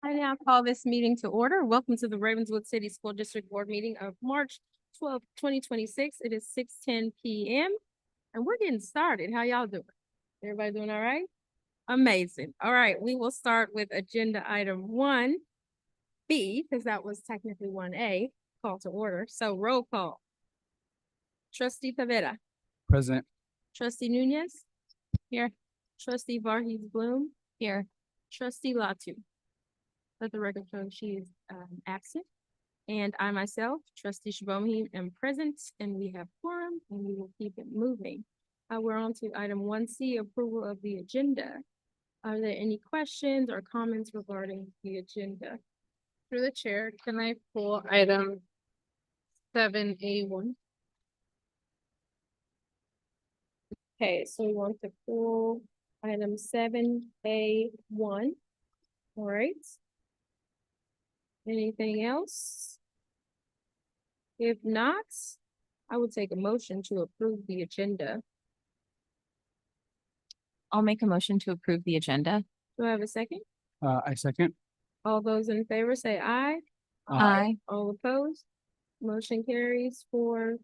I now call this meeting to order. Welcome to the Ravenswood City School District Board meeting of March 12th, 2026. It is 6:10 p.m. and we're getting started. How y'all doing? Everybody doing all right? Amazing. All right, we will start with agenda item 1B, because that was technically 1A, call to order. So roll call. Trustee Pavetta. Present. Trustee Nunez. Here. Trustee Varghese Bloom. Here. Trustee Latu. Let the record show she is absent. And I myself, Trustee Shibomi, am present, and we have quorum, and we will keep it moving. We're on to item 1C, approval of the agenda. Are there any questions or comments regarding the agenda? Through the chair, can I pull item 7A1? Okay, so we want to pull item 7A1. All right. Anything else? If not, I would take a motion to approve the agenda. I'll make a motion to approve the agenda. Do I have a second? I second. All those in favor say aye. Aye. All opposed? Motion carries 4-0.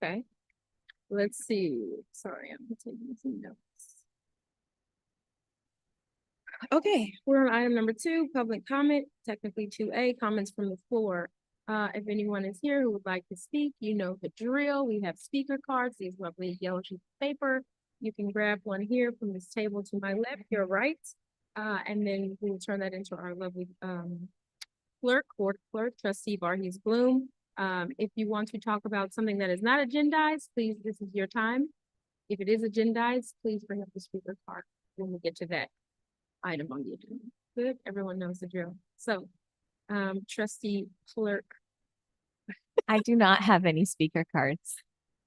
Okay. Let's see. Sorry, I'm taking some notes. Okay, we're on item number 2, public comment, technically 2A, comments from the floor. If anyone is here who would like to speak, you know the drill. We have speaker cards, these lovely yellow sheets of paper. You can grab one here from this table to my left, your right, and then we'll turn that into our lovely board clerk, Trustee Varghese Bloom. If you want to talk about something that is not agendized, please, this is your time. If it is agendized, please bring up the speaker card when we get to that item on the agenda. Good, everyone knows the drill. So, Trustee Clerk. I do not have any speaker cards.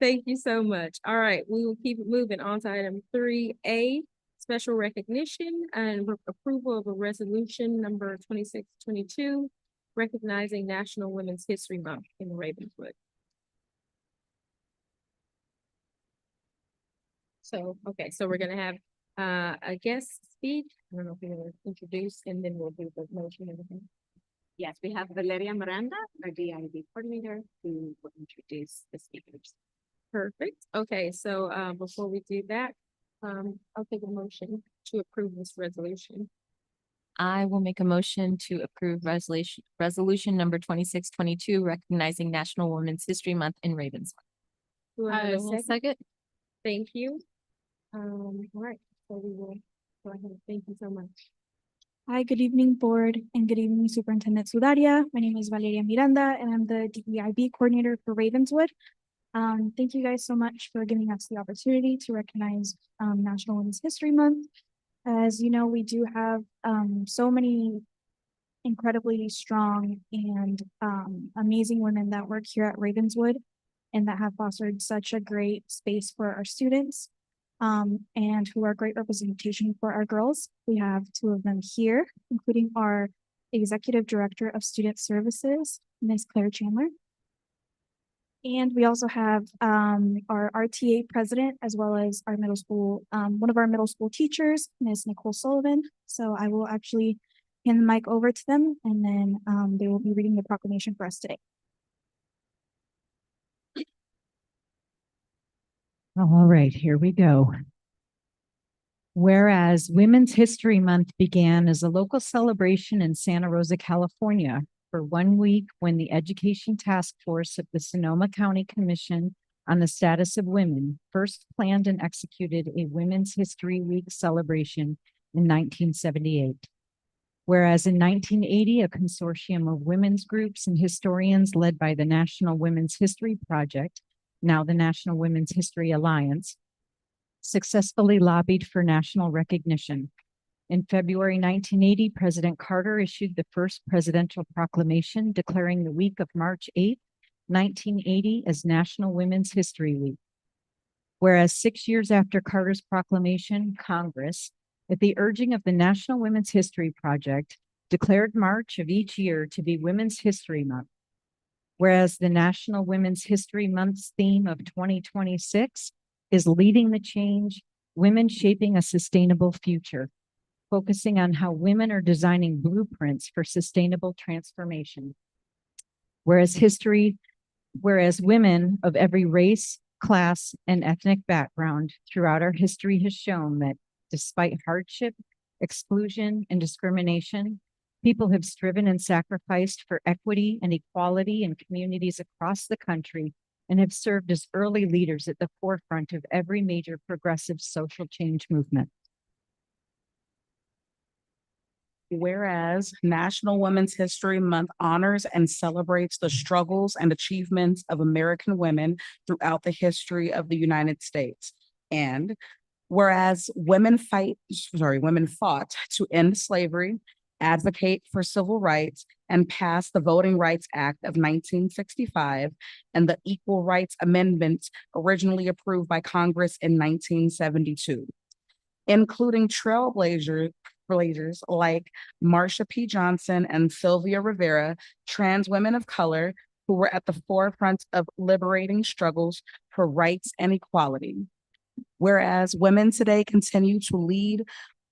Thank you so much. All right, we will keep it moving on to item 3A, special recognition and approval of a resolution number 2622, recognizing National Women's History Month in Ravenswood. So, okay, so we're gonna have a guest speak. I don't know if you're gonna introduce, and then we'll do the motion and everything. Yes, we have Valeria Miranda, our DIB coordinator, who will introduce the speakers. Perfect. Okay, so before we do that, I'll take a motion to approve this resolution. I will make a motion to approve resolution number 2622, recognizing National Women's History Month in Ravenswood. Do I have a second? Second. Thank you. All right, so we will go ahead. Thank you so much. Hi, good evening, board, and good evening, Superintendent Sudaria. My name is Valeria Miranda, and I'm the DEIB coordinator for Ravenswood. Thank you guys so much for giving us the opportunity to recognize National Women's History Month. As you know, we do have so many incredibly strong and amazing women that work here at Ravenswood and that have fostered such a great space for our students. And who are great representation for our girls. We have 2 of them here, including our Executive Director of Student Services, Ms. Claire Chandler. And we also have our RTA president, as well as our middle school, one of our middle school teachers, Ms. Nicole Sullivan. So I will actually hand the mic over to them, and then they will be reading the proclamation for us today. All right, here we go. Whereas Women's History Month began as a local celebration in Santa Rosa, California, for 1 week when the Education Task Force of the Sonoma County Commission on the Status of Women first planned and executed a Women's History Week celebration in 1978. Whereas in 1980, a consortium of women's groups and historians led by the National Women's History Project, now the National Women's History Alliance, successfully lobbied for national recognition. In February 1980, President Carter issued the first presidential proclamation declaring the week of March 8, 1980 as National Women's History Week. Whereas 6 years after Carter's proclamation, Congress, at the urging of the National Women's History Project, declared March of each year to be Women's History Month. Whereas the National Women's History Month's theme of 2026 is leading the change, women shaping a sustainable future. focusing on how women are designing blueprints for sustainable transformation. Whereas women of every race, class, and ethnic background throughout our history has shown that despite hardship, exclusion, and discrimination, people have striven and sacrificed for equity and equality in communities across the country and have served as early leaders at the forefront of every major progressive social change movement. Whereas National Women's History Month honors and celebrates the struggles and achievements of American women throughout the history of the United States. And whereas women fought to end slavery, advocate for civil rights, and pass the Voting Rights Act of 1965 and the Equal Rights Amendment originally approved by Congress in 1972, including trailblazers like Marsha P. Johnson and Sylvia Rivera, trans women of color who were at the forefront of liberating struggles for rights and equality. Whereas women today continue to lead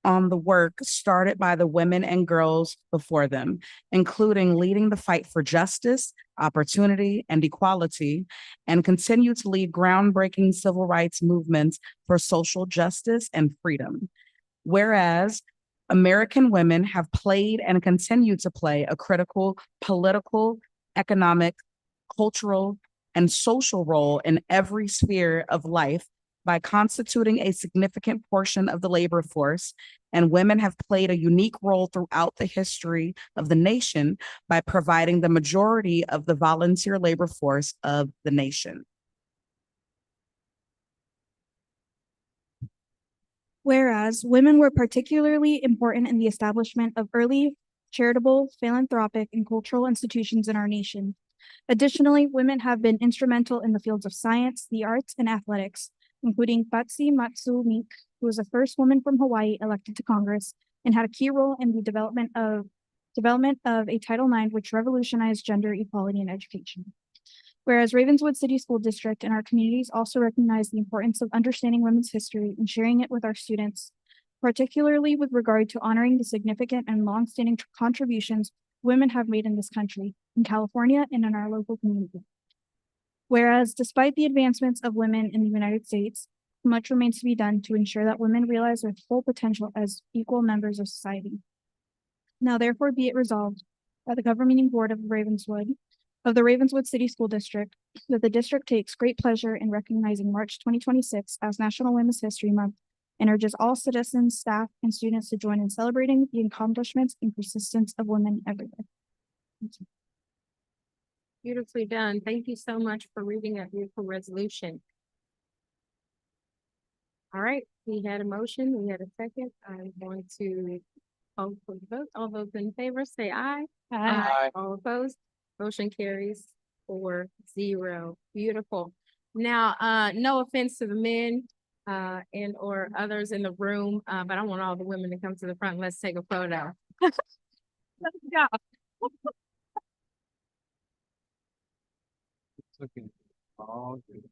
on the work started by the women and girls before them, including leading the fight for justice, opportunity, and equality, and continue to lead groundbreaking civil rights movements for social justice and freedom. Whereas American women have played and continue to play a critical political, economic, cultural, and social role in every sphere of life by constituting a significant portion of the labor force, and women have played a unique role throughout the history of the nation by providing the majority of the volunteer labor force of the nation. Whereas women were particularly important in the establishment of early charitable, philanthropic, and cultural institutions in our nation. Additionally, women have been instrumental in the fields of science, the arts, and athletics, including Patsy Matsu Meek, who was the first woman from Hawaii elected to Congress and had a key role in the development of a Title IX, which revolutionized gender equality in education. Whereas Ravenswood City School District and our communities also recognize the importance of understanding women's history and sharing it with our students, particularly with regard to honoring the significant and longstanding contributions women have made in this country, in California, and in our local community. Whereas despite the advancements of women in the United States, much remains to be done to ensure that women realize their full potential as equal members of society. Now therefore be it resolved by the governing board of the Ravenswood City School District, that the district takes great pleasure in recognizing March 2026 as National Women's History Month and urges all citizens, staff, and students to join in celebrating the accomplishments and persistence of women everywhere. Thank you. Beautifully done. Thank you so much for reading that beautiful resolution. All right, we had a motion, we had a second. I'm going to call for the vote. All those in favor, say aye. Aye. All opposed, motion carries 4-0. Beautiful. Now, no offense to the men and or others in the room, but I want all the women to come to the front. Let's take a photo. Let's go. It's okay. All good.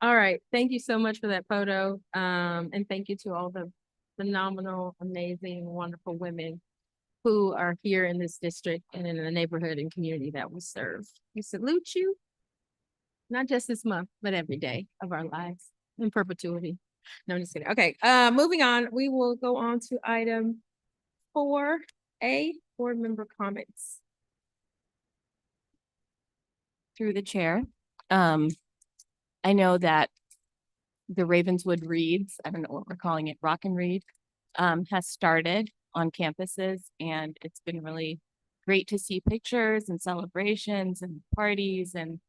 All right, thank you so much for that photo. And thank you to all the phenomenal, amazing, wonderful women who are here in this district and in the neighborhood and community that we serve. We salute you, not just this month, but every day of our lives in perpetuity. No, I'm just kidding. Okay, moving on, we will go on to item 4A, board member comments. Through the chair. I know that the Ravenswood Reads, I don't know what we're calling it, Rock and Read, has started on campuses, and it's been really great to see pictures and celebrations and parties. And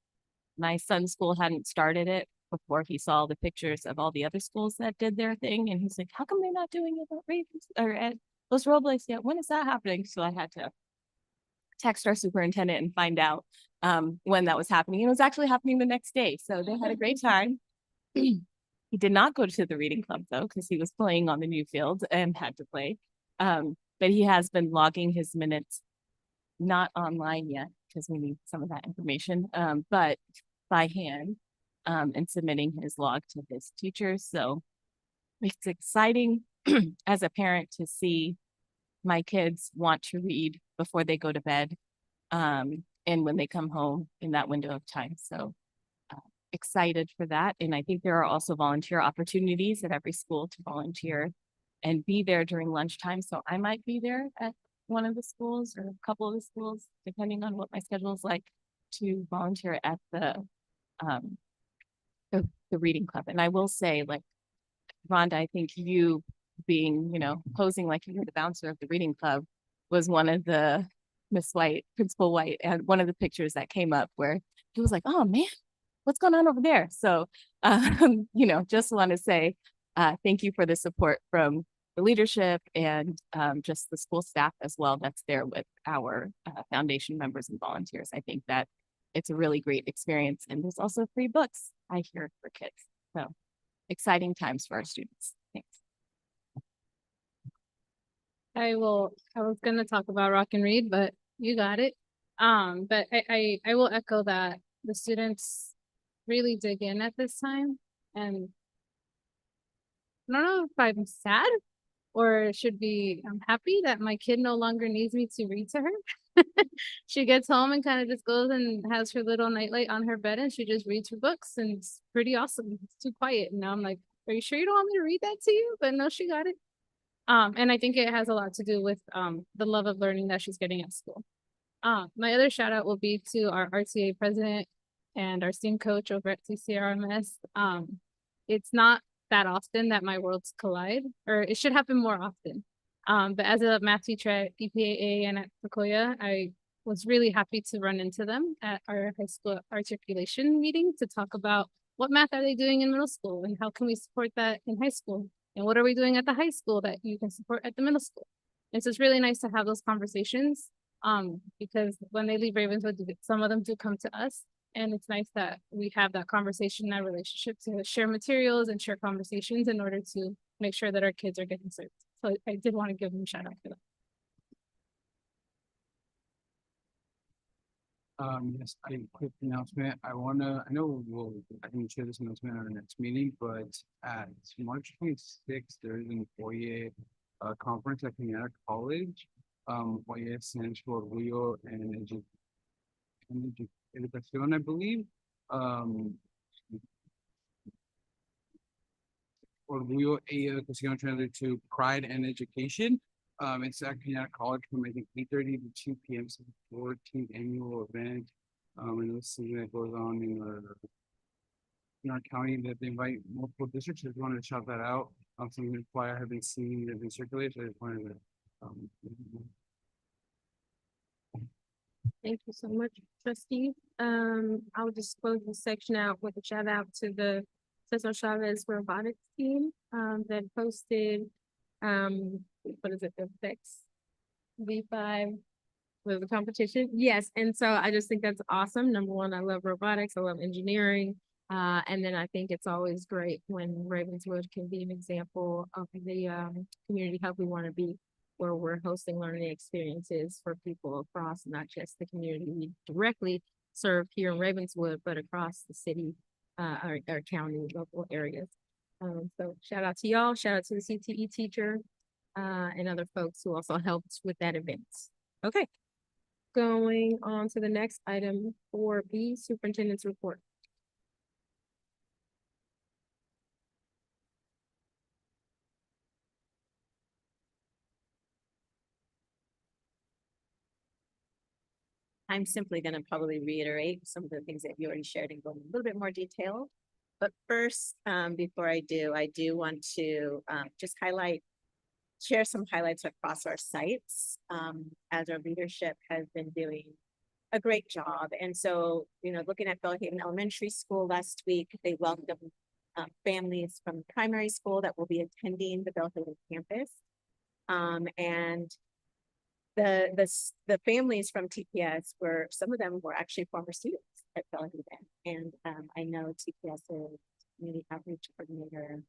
my son's school hadn't started it before he saw the pictures of all the other schools that did their thing, and he's like, "How come they're not doing it at Ravens or at Los Robles yet? When is that happening?" So I had to text our superintendent and find out when that was happening. And it was actually happening the next day. So they had a great time. He did not go to the reading club though, because he was playing on the new field and had to play. But he has been logging his minutes, not online yet, because we need some of that information, but by hand, and submitting his log to his teachers. So it's exciting as a parent to see my kids want to read before they go to bed, and when they come home in that window of time. So excited for that. And I think there are also volunteer opportunities at every school to volunteer and be there during lunchtime. So I might be there at one of the schools or a couple of the schools, depending on what my schedule is like, to volunteer at the reading club. And I will say, like, Rhonda, I think you being, posing like you were the bouncer of the reading club was one of the Miss White, Principal White, and one of the pictures that came up where he was like, "Oh man, what's going on over there?" So, just want to say thank you for the support from the leadership and just the school staff as well that's there with our foundation members and volunteers. I think that it's a really great experience. And there's also free books, I hear, for kids. So exciting times for our students. Thanks. I was gonna talk about Rock and Read, but you got it. But I will echo that the students really dig in at this time. And I don't know if I'm sad or should be, I'm happy that my kid no longer needs me to read to her. She gets home and kind of just goes and has her little nightlight on her bed and she just reads her books, and it's pretty awesome. It's too quiet. And now I'm like, "Are you sure you don't want me to read that to you?" But no, she got it. And I think it has a lot to do with the love of learning that she's getting at school. My other shout out will be to our RTA president and our STEAM coach over at CCRMS. It's not that often that my worlds collide, or it should happen more often. But as a math teacher at EPAA and at Sequoia, I was really happy to run into them at our high school articulation meeting to talk about what math are they doing in middle school and how can we support that in high school, and what are we doing at the high school that you can support at the middle school. And so it's really nice to have those conversations because when they leave Ravenswood, some of them do come to us. And it's nice that we have that conversation, that relationship to share materials and share conversations in order to make sure that our kids are getting served. So I did want to give them a shout out for that. Yes, a quick announcement. I can share this announcement at our next meeting, but at March 26th, there is an Oye conference at Kenyatta College. Oye stands for Orgullo and Educación, I believe. Orgullo y Educación translated to Pride and Education. It's at Kenyatta College from I think 8:30 to 2 p.m. So the 14th annual event. And this is something that goes on in our county that they invite multiple districts. I just wanted to shout that out. Something that I haven't seen that been circulated. So I just wanted to Thank you so much, trustee. I'll just close this section out with a shout out to the Cesar Chavez robotics team that posted what is it, the V5 was the competition. Yes, and so I just think that's awesome. Number one, I love robotics, I love engineering. And then I think it's always great when Ravenswood can be an example of the community hub we want to be, where we're hosting learning experiences for people across not just the community we directly serve here in Ravenswood, but across the city our county, local areas. So shout out to y'all, shout out to the CTE teacher, and other folks who also helped with that event. Okay. Going on to the next item, 4B, superintendent's report. I'm simply going to probably reiterate some of the things that you already shared and go in a little bit more detail. But first, before I do want to just share some highlights across our sites, as our leadership has been doing a great job. And so, looking at Bellhaven Elementary School last week, they welcomed families from primary school that will be attending the Bellhaven campus. And the families from TPS some of them were actually former students at Bellhaven. And I know TPS's community outreach coordinator,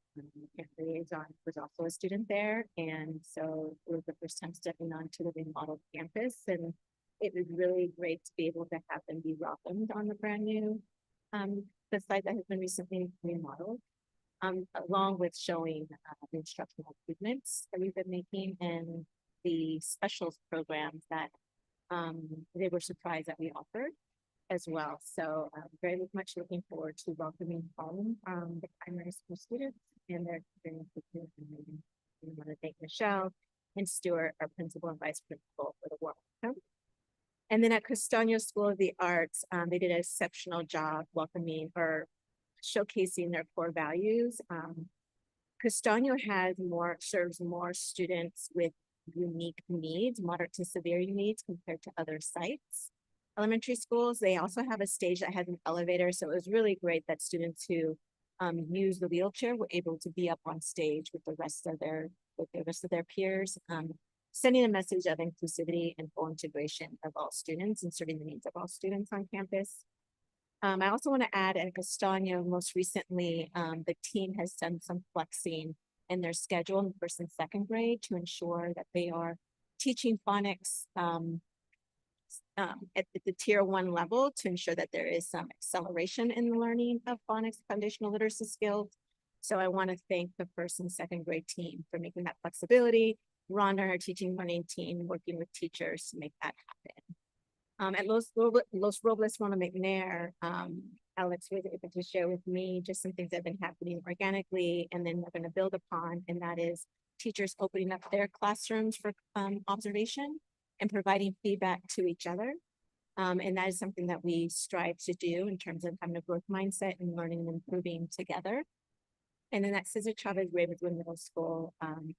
liaison, was also a student there. And so it was the first time stepping onto the remodeled campus. And it was really great to be able to have them be welcomed on the brand new the site that has been recently remodeled. Along with showing the instructional improvements that we've been making and the specials programs that they were surprised that we offered as well. So very much looking forward to welcoming home the primary school students and their experiences. We want to thank Michelle and Stuart, our principal and vice principal, for the warm welcome. And then at Castaño School of the Arts, they did an exceptional job welcoming or showcasing their core values. Castaño serves more students with unique needs, moderate to severe needs compared to other sites. Elementary schools, they also have a stage that has an elevator. So it was really great that students who use the wheelchair were able to be up on stage with the rest of their peers, sending a message of inclusivity and full integration of all students and serving the needs of all students on campus. I also want to add at Castaño, most recently, the team has done some flexing in their schedule in first and second grade to ensure that they are teaching phonics at the tier 1 level to ensure that there is some acceleration in the learning of phonics foundational literacy skills. So I want to thank the first and second grade team for making that flexibility. Rhonda, our teaching learning team, working with teachers to make that happen. At Los Robles, Rona McNair, Alex was able to share with me just some things that have been happening organically, and then we're going to build upon, and that is teachers opening up their classrooms for observation and providing feedback to each other. And that is something that we strive to do in terms of having a growth mindset and learning and improving together. And then at Cesar Chavez Ravenswood Middle School,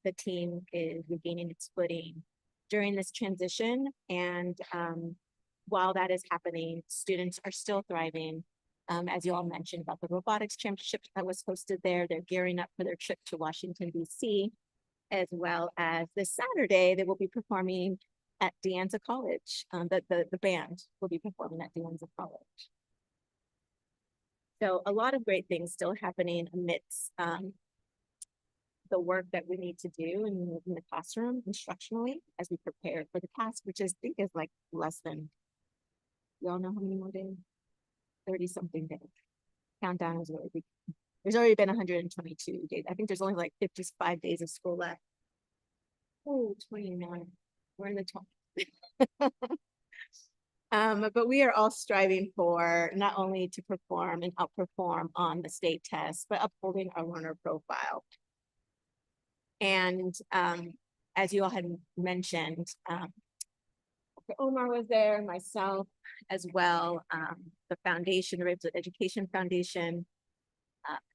the team is regaining its footing during this transition. And while that is happening, students are still thriving. As you all mentioned about the robotics championship that was hosted there, they're gearing up for their trip to Washington, D.C., as well as this Saturday, they will be performing at De Anza College. The band will be performing at De Anza College. So a lot of great things still happening amidst the work that we need to do in the classroom instructionally as we prepare for the task, which I think is like less than, y'all know how many more days? 30 something days. Countdown is really big. There's already been 122 days. I think there's only like 55 days of school left. Oh, 29. We're in the 20s. But we are all striving for not only to perform and outperform on the state test, but upholding our learner profile. And as you all had mentioned, Omar was there, myself as well, the foundation, the Ravenswood Education Foundation,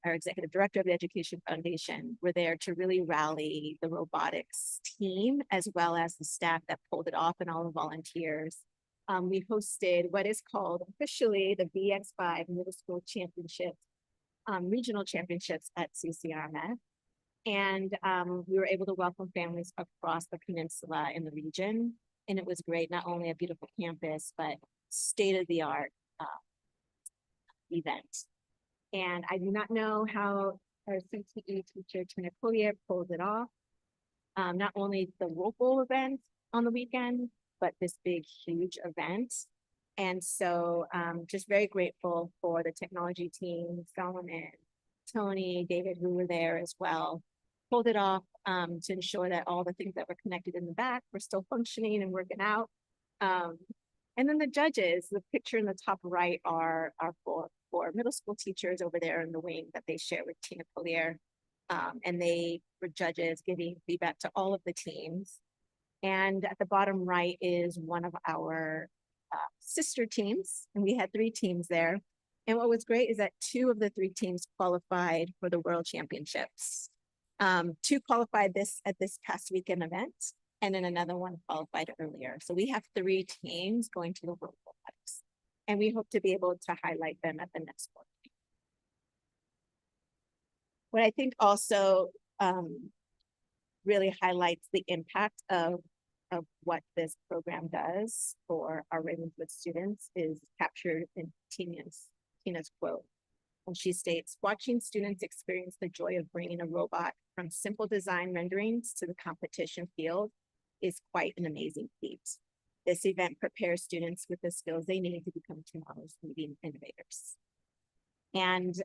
our executive director of the Education Foundation, were there to really rally the robotics team, as well as the staff that pulled it off and all the volunteers. We hosted what is called officially the BX5 Middle School Championships, regional championships at CCRMF. And we were able to welcome families across the peninsula in the region. And it was great, not only a beautiful campus, but state-of-the-art event. And I do not know how our CTE teacher, Tina Collier, pulled it off. Not only the local event on the weekend, but this big, huge event. And so just very grateful for the technology team, Solomon, Tony, David, who were there as well. Pulled it off to ensure that all the things that were connected in the back were still functioning and working out. And then the judges, the picture in the top right are four middle school teachers over there in the wing that they share with Tina Collier. And they were judges giving feedback to all of the teams. And at the bottom right is one of our sister teams, and we had 3 teams there. And what was great is that 2 of the 3 teams qualified for the World Championships. 2 qualified at this past weekend event, and then another one qualified earlier. So we have 3 teams going to the World Olympics, and we hope to be able to highlight them at the next one. What I think also really highlights the impact of what this program does for our Ravenswood students is captured in Tina's quote. And she states, watching students experience the joy of bringing a robot from simple design renderings to the competition field is quite an amazing feat. This event prepares students with the skills they need to become tomorrow's leading innovators. And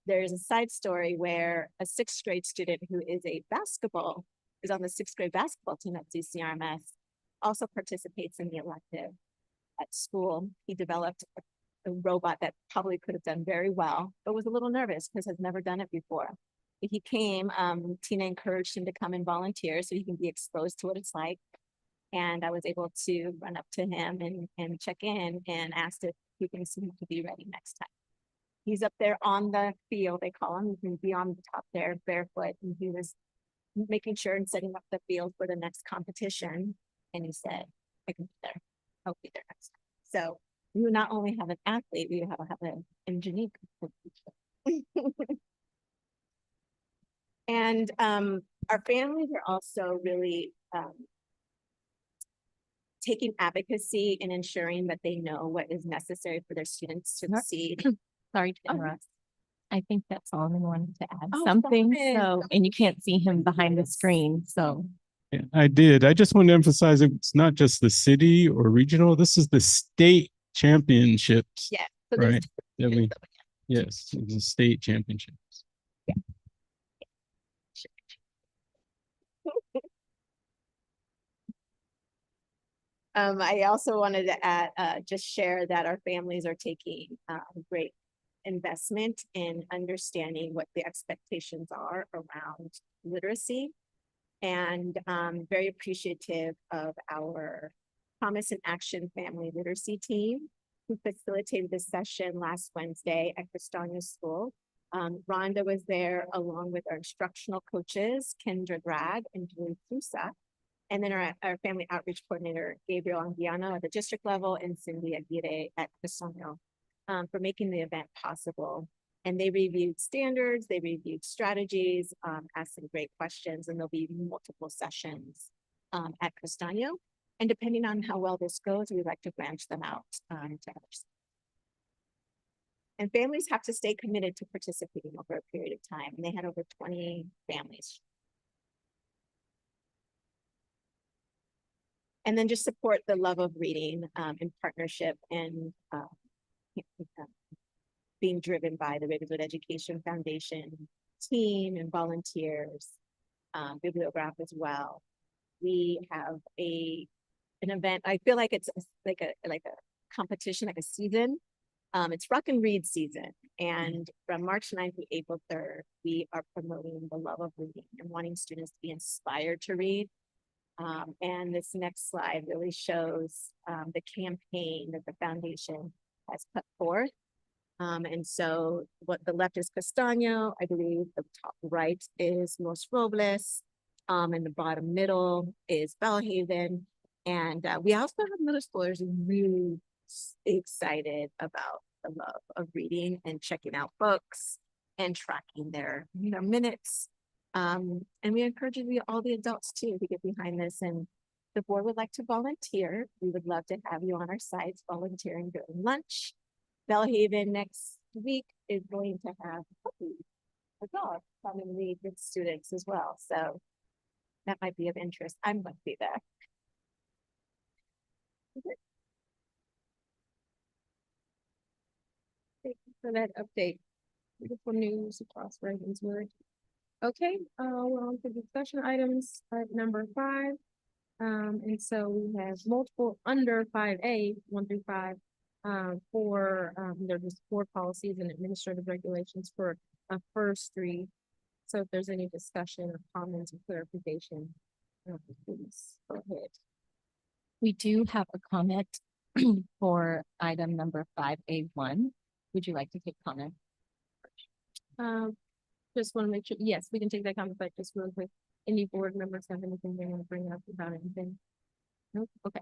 there's a side story where a 6th grade student who is on the 6th grade basketball team at CCRMS, also participates in the elective at school. He developed a robot that probably could have done very well, but was a little nervous because has never done it before. He came, Tina encouraged him to come and volunteer so he can be exposed to what it's like. And I was able to run up to him and check in and asked if he thinks he could be ready next time. He's up there on the field, they call him. He can be on the top there barefoot, and he was making sure and setting up the field for the next competition. And he said, I can be there. I'll be there next time. So we not only have an athlete, we have an engineer. And our families are also really taking advocacy and ensuring that they know what is necessary for their students to succeed. Sorry to interrupt. I think that Solomon wanted to add Oh, something, Solomon. so, and you can't see him behind the screen, so. Yeah, I did. I just want to emphasize it's not just the city or regional. This is the state championships. Yeah. So there's Right. That we, yes, it's a state championships. I also wanted to add, just share that our families are taking great investment in understanding what the expectations are around literacy, and very appreciative of our Promise and Action Family Literacy Team who facilitated this session last Wednesday at Castagna School. Rhonda was there along with our instructional coaches, Kendra Grad and Julie Sousa. And then our family outreach coordinator, Gabriel Anguiano at the district level, and Cindy Aguirre at Castagna, for making the event possible. And they reviewed standards, they reviewed strategies, asked some great questions, and there'll be multiple sessions at Castagna. And depending on how well this goes, we'd like to branch them out to others. And families have to stay committed to participating over a period of time. And they had over 20 families. And then just support the love of reading in partnership and being driven by the Ravenswood Education Foundation team and volunteers, bibliograph as well. We have an event. I feel like it's like a competition, like a season. It's Rock and Read season, and from March 9th to April 3rd, we are promoting the love of reading and wanting students to be inspired to read. And this next slide really shows the campaign that the foundation has put forth. And so what the left is Castagno, I believe the top right is Los Robles, and the bottom middle is Bellhaven. And we also have middle schoolers really excited about the love of reading and checking out books and tracking their minutes. And we encourage all the adults too to get behind this. And the board would like to volunteer. We would love to have you on our sites volunteering during lunch. Bellhaven next week is going to have a dog come and read with students as well. So that might be of interest. I'm going to be there. for that update. Beautiful news across Ravenswood. Okay, we're on to discussion items at number 5. And so we have multiple under 5A, 1 through 5. They're just 4 policies and administrative regulations for a first read. So if there's any discussion or comments or clarification, please go ahead. We do have a comment for item number 5A1. Would you like to take comment? Just want to make sure, yes, we can take that comment back just real quick. Any board members have anything they want to bring up about anything? Nope, okay.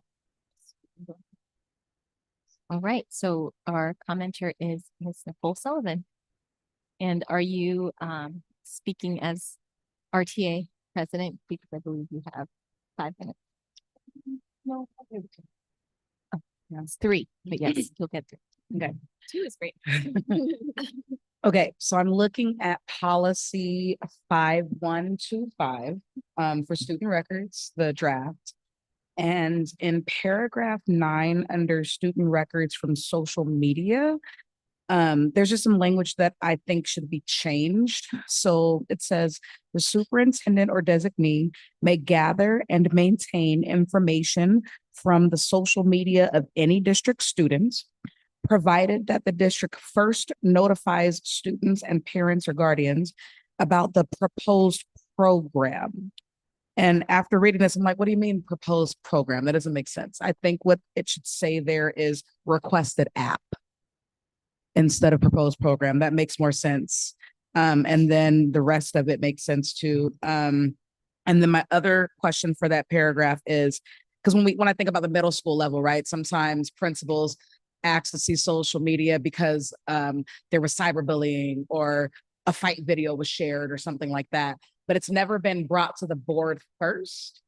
All right, so our commenter is Ms. Nicole Sullivan. And are you speaking as RTA president? Because I believe you have 5 minutes. No. Oh, no, it's 3, but yes, you'll get through. Okay. 2 is great. Okay, so I'm looking at policy 5125 for student records, the draft. And in paragraph 9, under student records from social media, there's just some language that I think should be changed. So it says the superintendent or designee may gather and maintain information from the social media of any district students, provided that the district first notifies students and parents or guardians about the proposed program. And after reading this, I'm like, what do you mean proposed program? That doesn't make sense. I think what it should say there is requested app instead of proposed program. That makes more sense. And then the rest of it makes sense too. And then my other question for that paragraph is, because when I think about the middle school level, right, sometimes principals ask to see social media because there was cyberbullying or a fight video was shared or something like that, but it's never been brought to the board first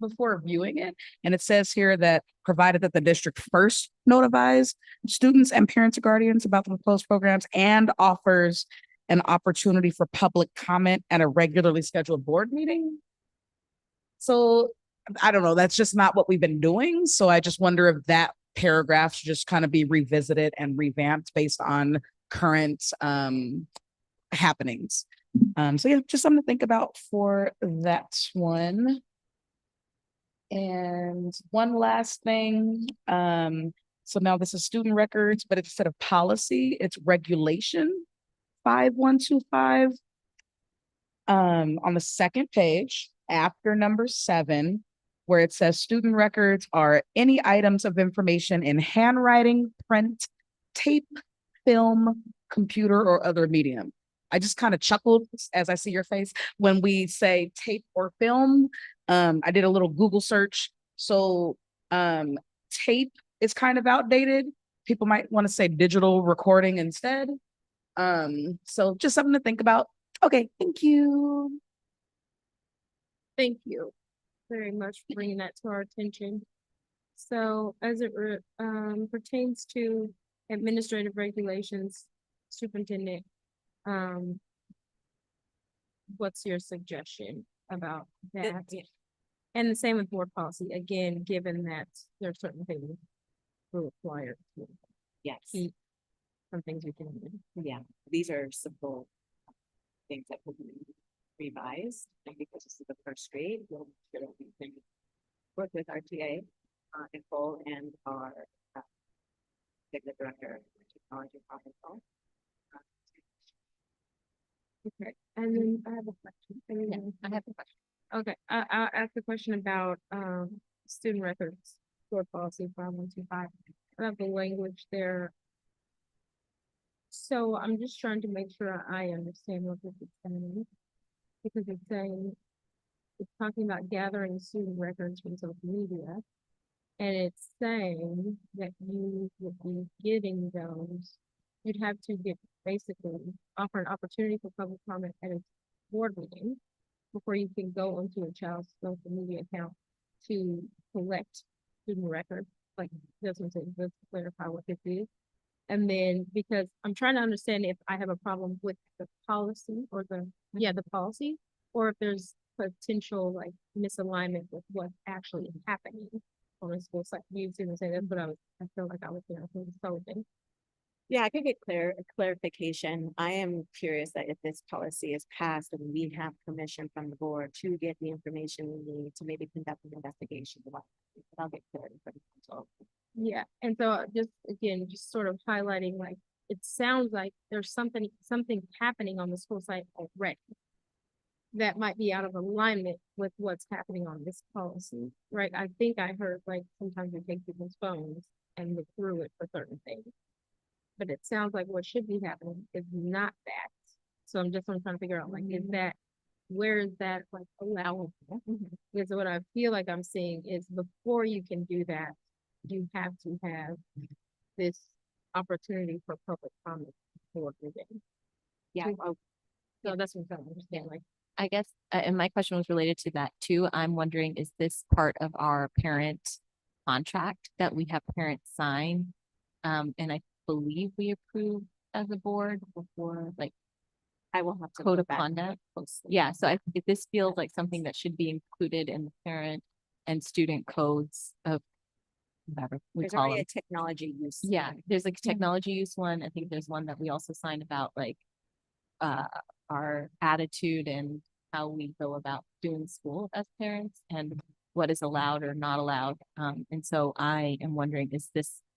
before viewing it. And it says here that provided that the district first notifies students and parents or guardians about the proposed programs and offers an opportunity for public comment at a regularly scheduled board meeting. So I don't know, that's just not what we've been doing. So I just wonder if that paragraph should just kind of be revisited and revamped based on current happenings. So yeah, just something to think about for that one. And one last thing. So now this is student records, but instead of policy, it's regulation 5125. On the second page, after number 7, where it says student records are any items of information in handwriting, print, tape, film, computer, or other medium. I just kind of chuckled as I see your face when we say tape or film. I did a little Google search. So tape is kind of outdated. People might want to say digital recording instead. So just something to think about. Okay, thank you. Thank you very much for bringing that to our attention. So as it pertains to administrative regulations, superintendent, what's your suggestion about that? And the same with board policy, again, given that there are certain things we're required to Yes, keep, some things we can do. yeah, these are simple things that will be revised, and because this is the first read, we'll make sure that we can work with our TA, Nicole, and our executive director of technology, Nicole. Okay, and then I have a question. Yeah, I have a question. Okay, I'll ask a question about student records for policy 5125. I have the language there. So I'm just trying to make sure I understand what this is saying. Because it's saying, it's talking about gathering student records from social media. And it's saying that you would be getting those, you'd have to get, basically offer an opportunity for public comment at a board meeting before you can go onto a child's social media account to collect student records. Like, that's what I'm saying, let's clarify what this is. And then, because I'm trying to understand if I have a problem with the policy or the policy, or if there's potential like misalignment with what's actually happening on a school site. You see what I'm saying? That's what I feel like I was there. I think it's so big. Yeah, I could get clarification. I am curious that if this policy is passed and we have permission from the board to get the information we need to maybe conduct an investigation. But I'll get clarity from council. Yeah, and so just again, just sort of highlighting like, it sounds like there's something happening on the school site already that might be out of alignment with what's happening on this policy, right? I think I heard like sometimes we take people's phones and look through it for certain things. But it sounds like what should be happening is not that. So I'm trying to figure out like, is that, where is that like allowable? Because what I feel like I'm seeing is before you can do that, you have to have this opportunity for public comment before the day. Yeah. So that's what I'm trying to understand, like, I guess, and my question was related to that too. I'm wondering, is this part of our parent contract that we have parents sign? And I believe we approve as a board before, like, I will have to code go of back. conduct. Yeah, so if this feels like something that should be included in the parent and student codes of whatever we There's call already them. a technology use. Yeah, there's like technology use one. I think there's one that we also signed about like our attitude and how we go about doing school as parents and what is allowed or not allowed. And so I am wondering,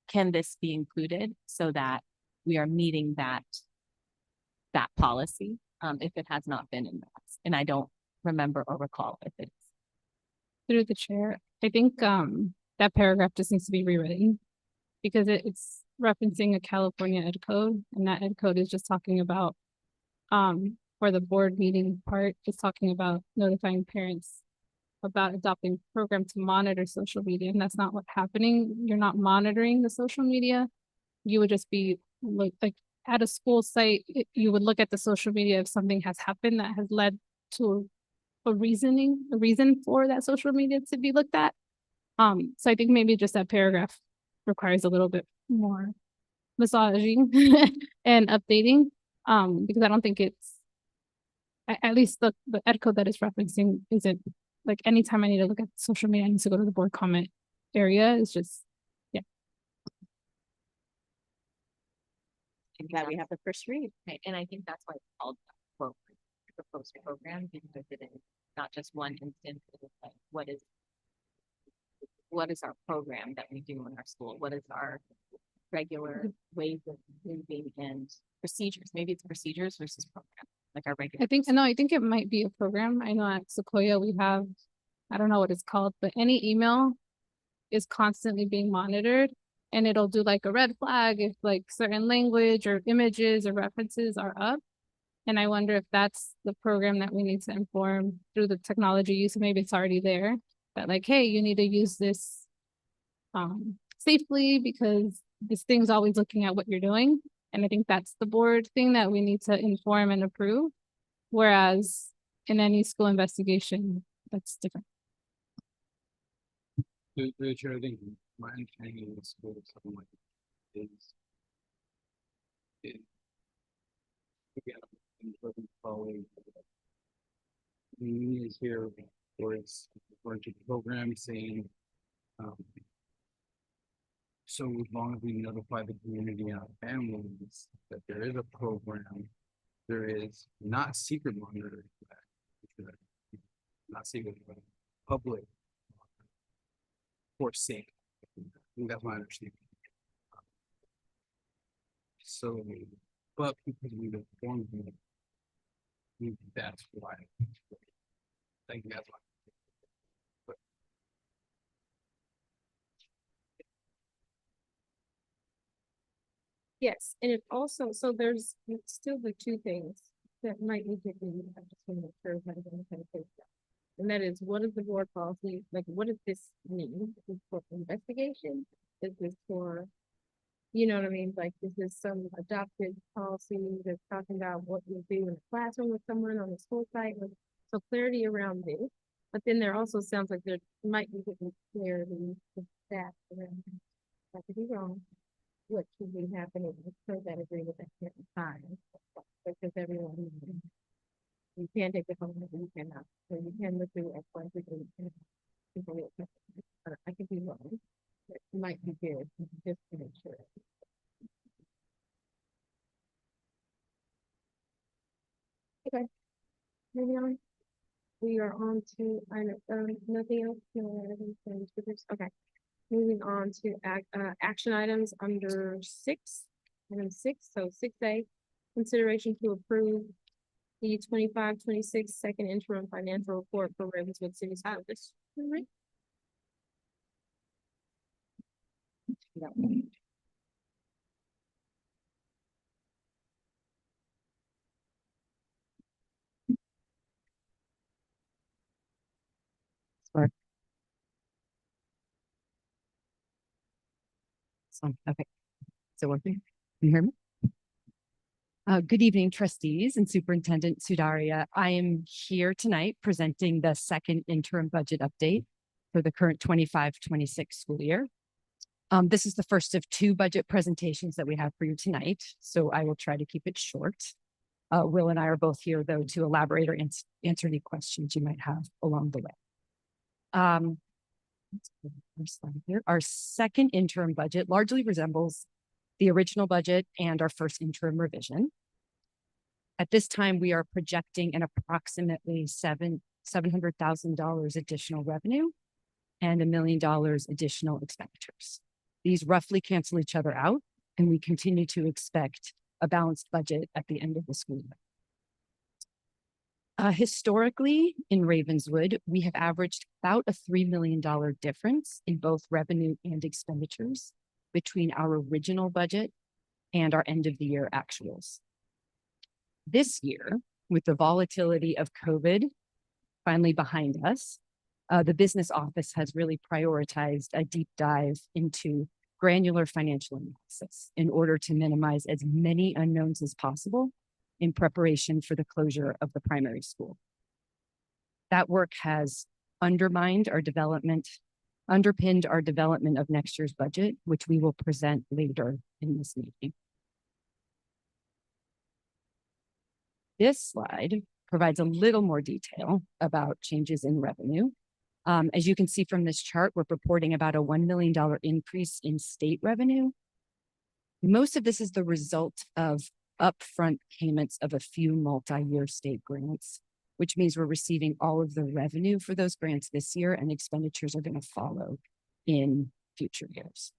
can this be included so that we are meeting that policy, if it has not been in the past? And I don't remember or recall if it's. Through the chair, I think that paragraph just needs to be rewritten because it's referencing a California ed code, and that ed code is just talking about for the board meeting part, it's talking about notifying parents about adopting program to monitor social media, and that's not what's happening. You're not monitoring the social media. You would just be like at a school site, you would look at the social media if something has happened that has led to a reason for that social media to be looked at. So I think maybe just that paragraph requires a little bit more massaging and updating. Because I don't think it's at least the ed code that is referencing isn't like anytime I need to look at social media, I need to go to the board comment area. It's just I'm glad we have the first read. Okay, and I think that's why it's called proposed program, because it is not just one instance, it is like, what is our program that we do in our school? What is our regular ways of moving and procedures? Maybe it's procedures versus program, like our regular. I think it might be a program. I know at Sequoia we have, I don't know what it's called, but any email is constantly being monitored. And it'll do like a red flag if like certain language or images or references are up. And I wonder if that's the program that we need to inform through the technology use. Maybe it's already there, that like, hey, you need to use this safely because this thing's always looking at what you're doing. And I think that's the board thing that we need to inform and approve. Whereas in any school investigation, that's different. The chair, I think my understanding of the school is something like is again, probably is here or it's referring to the program saying so as long as we notify the community and our families that there is a program, there is not secret monitoring for that, not secret, but public for safe. I think that's my understanding. So, but because we informed them, that's why. I think that's why. yes, and it also, so there's still the two things that might need to be, I just want to make sure everybody's on the same page. And that is, what is the board policy? Like, what does this mean? Is this for investigation? Is this for, you know what I mean? Like, is this some adopted policy that's talking about what you do in the classroom with someone on the school site? Like, so clarity around this. But then there also sounds like there might be different clarity with that around. I could be wrong. What should be happening so that agree with that time, because everyone, you can't take the phone, you cannot, so you can look through X, Y, Z, I could be wrong. It might be good just to make sure. moving on. We are on to, nothing else, no, items, okay. Moving on to action items under item 6, so 6A. Consideration to approve the 25-26 second interim financial report for Ravenswood City School District. Okay, so working. Can you hear me? Good evening, trustees and Superintendent Sudaria. I am here tonight presenting the second interim budget update for the current 25-26 school year. This is the first of 2 budget presentations that we have for you tonight, so I will try to keep it short. Will and I are both here, though, to elaborate or answer any questions you might have along the way. Let's go to the first slide here. Our second interim budget largely resembles the original budget and our first interim revision. At this time, we are projecting an approximately $700,000 additional revenue and $1 million additional expenditures. These roughly cancel each other out, and we continue to expect a balanced budget at the end of the school year. Historically, in Ravenswood, we have averaged about a $3 million difference in both revenue and expenditures between our original budget and our end of the year actuals. This year, with the volatility of COVID finally behind us, the business office has really prioritized a deep dive into granular financial analysis in order to minimize as many unknowns as possible in preparation for the closure of the primary school. That work has underpinned our development of next year's budget, which we will present later in this meeting. This slide provides a little more detail about changes in revenue. As you can see from this chart, we're reporting about a $1 million increase in state revenue. Most of this is the result of upfront payments of a few multi-year state grants, which means we're receiving all of the revenue for those grants this year, and expenditures are going to follow in future years.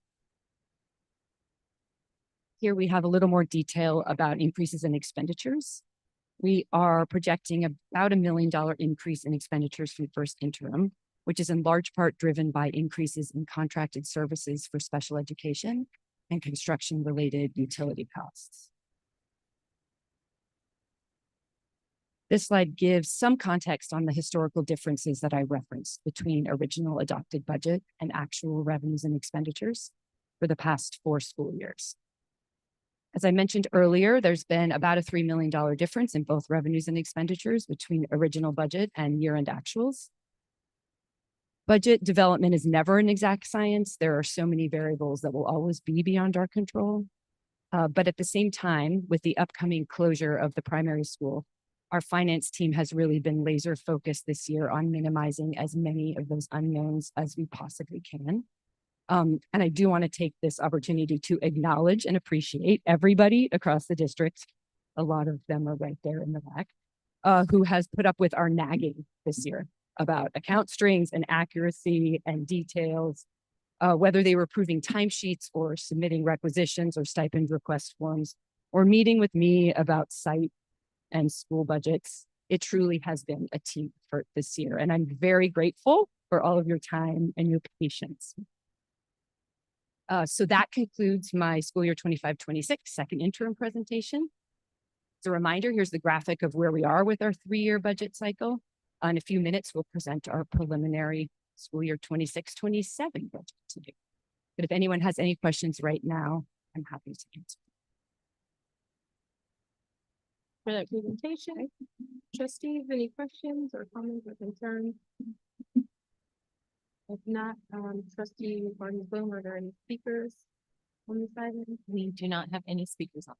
Here we have a little more detail about increases in expenditures. We are projecting about $1 million increase in expenditures from first interim, which is in large part driven by increases in contracted services for special education and construction-related utility costs. This slide gives some context on the historical differences that I referenced between original adopted budget and actual revenues and expenditures for the past 4 school years. As I mentioned earlier, there's been about a $3 million difference in both revenues and expenditures between original budget and year-end actuals. Budget development is never an exact science. There are so many variables that will always be beyond our control. But at the same time, with the upcoming closure of the primary school, our finance team has really been laser focused this year on minimizing as many of those unknowns as we possibly can. And I do want to take this opportunity to acknowledge and appreciate everybody across the district. A lot of them are right there in the back, who has put up with our nagging this year about account strings and accuracy and details, whether they were approving timesheets or submitting requisitions or stipend request forms, or meeting with me about site and school budgets. It truly has been a team effort this year, and I'm very grateful for all of your time and your patience. So that concludes my school year 25-26 second interim presentation. As a reminder, here's the graphic of where we are with our 3-year budget cycle. In a few minutes, we'll present our preliminary school year 26-27 budget to you. But if anyone has any questions right now, I'm happy to answer. For that presentation, trustees, any questions or comments or concerns? If not, trustee Barnes Bloom, are there any speakers on this item? We do not have any speakers on.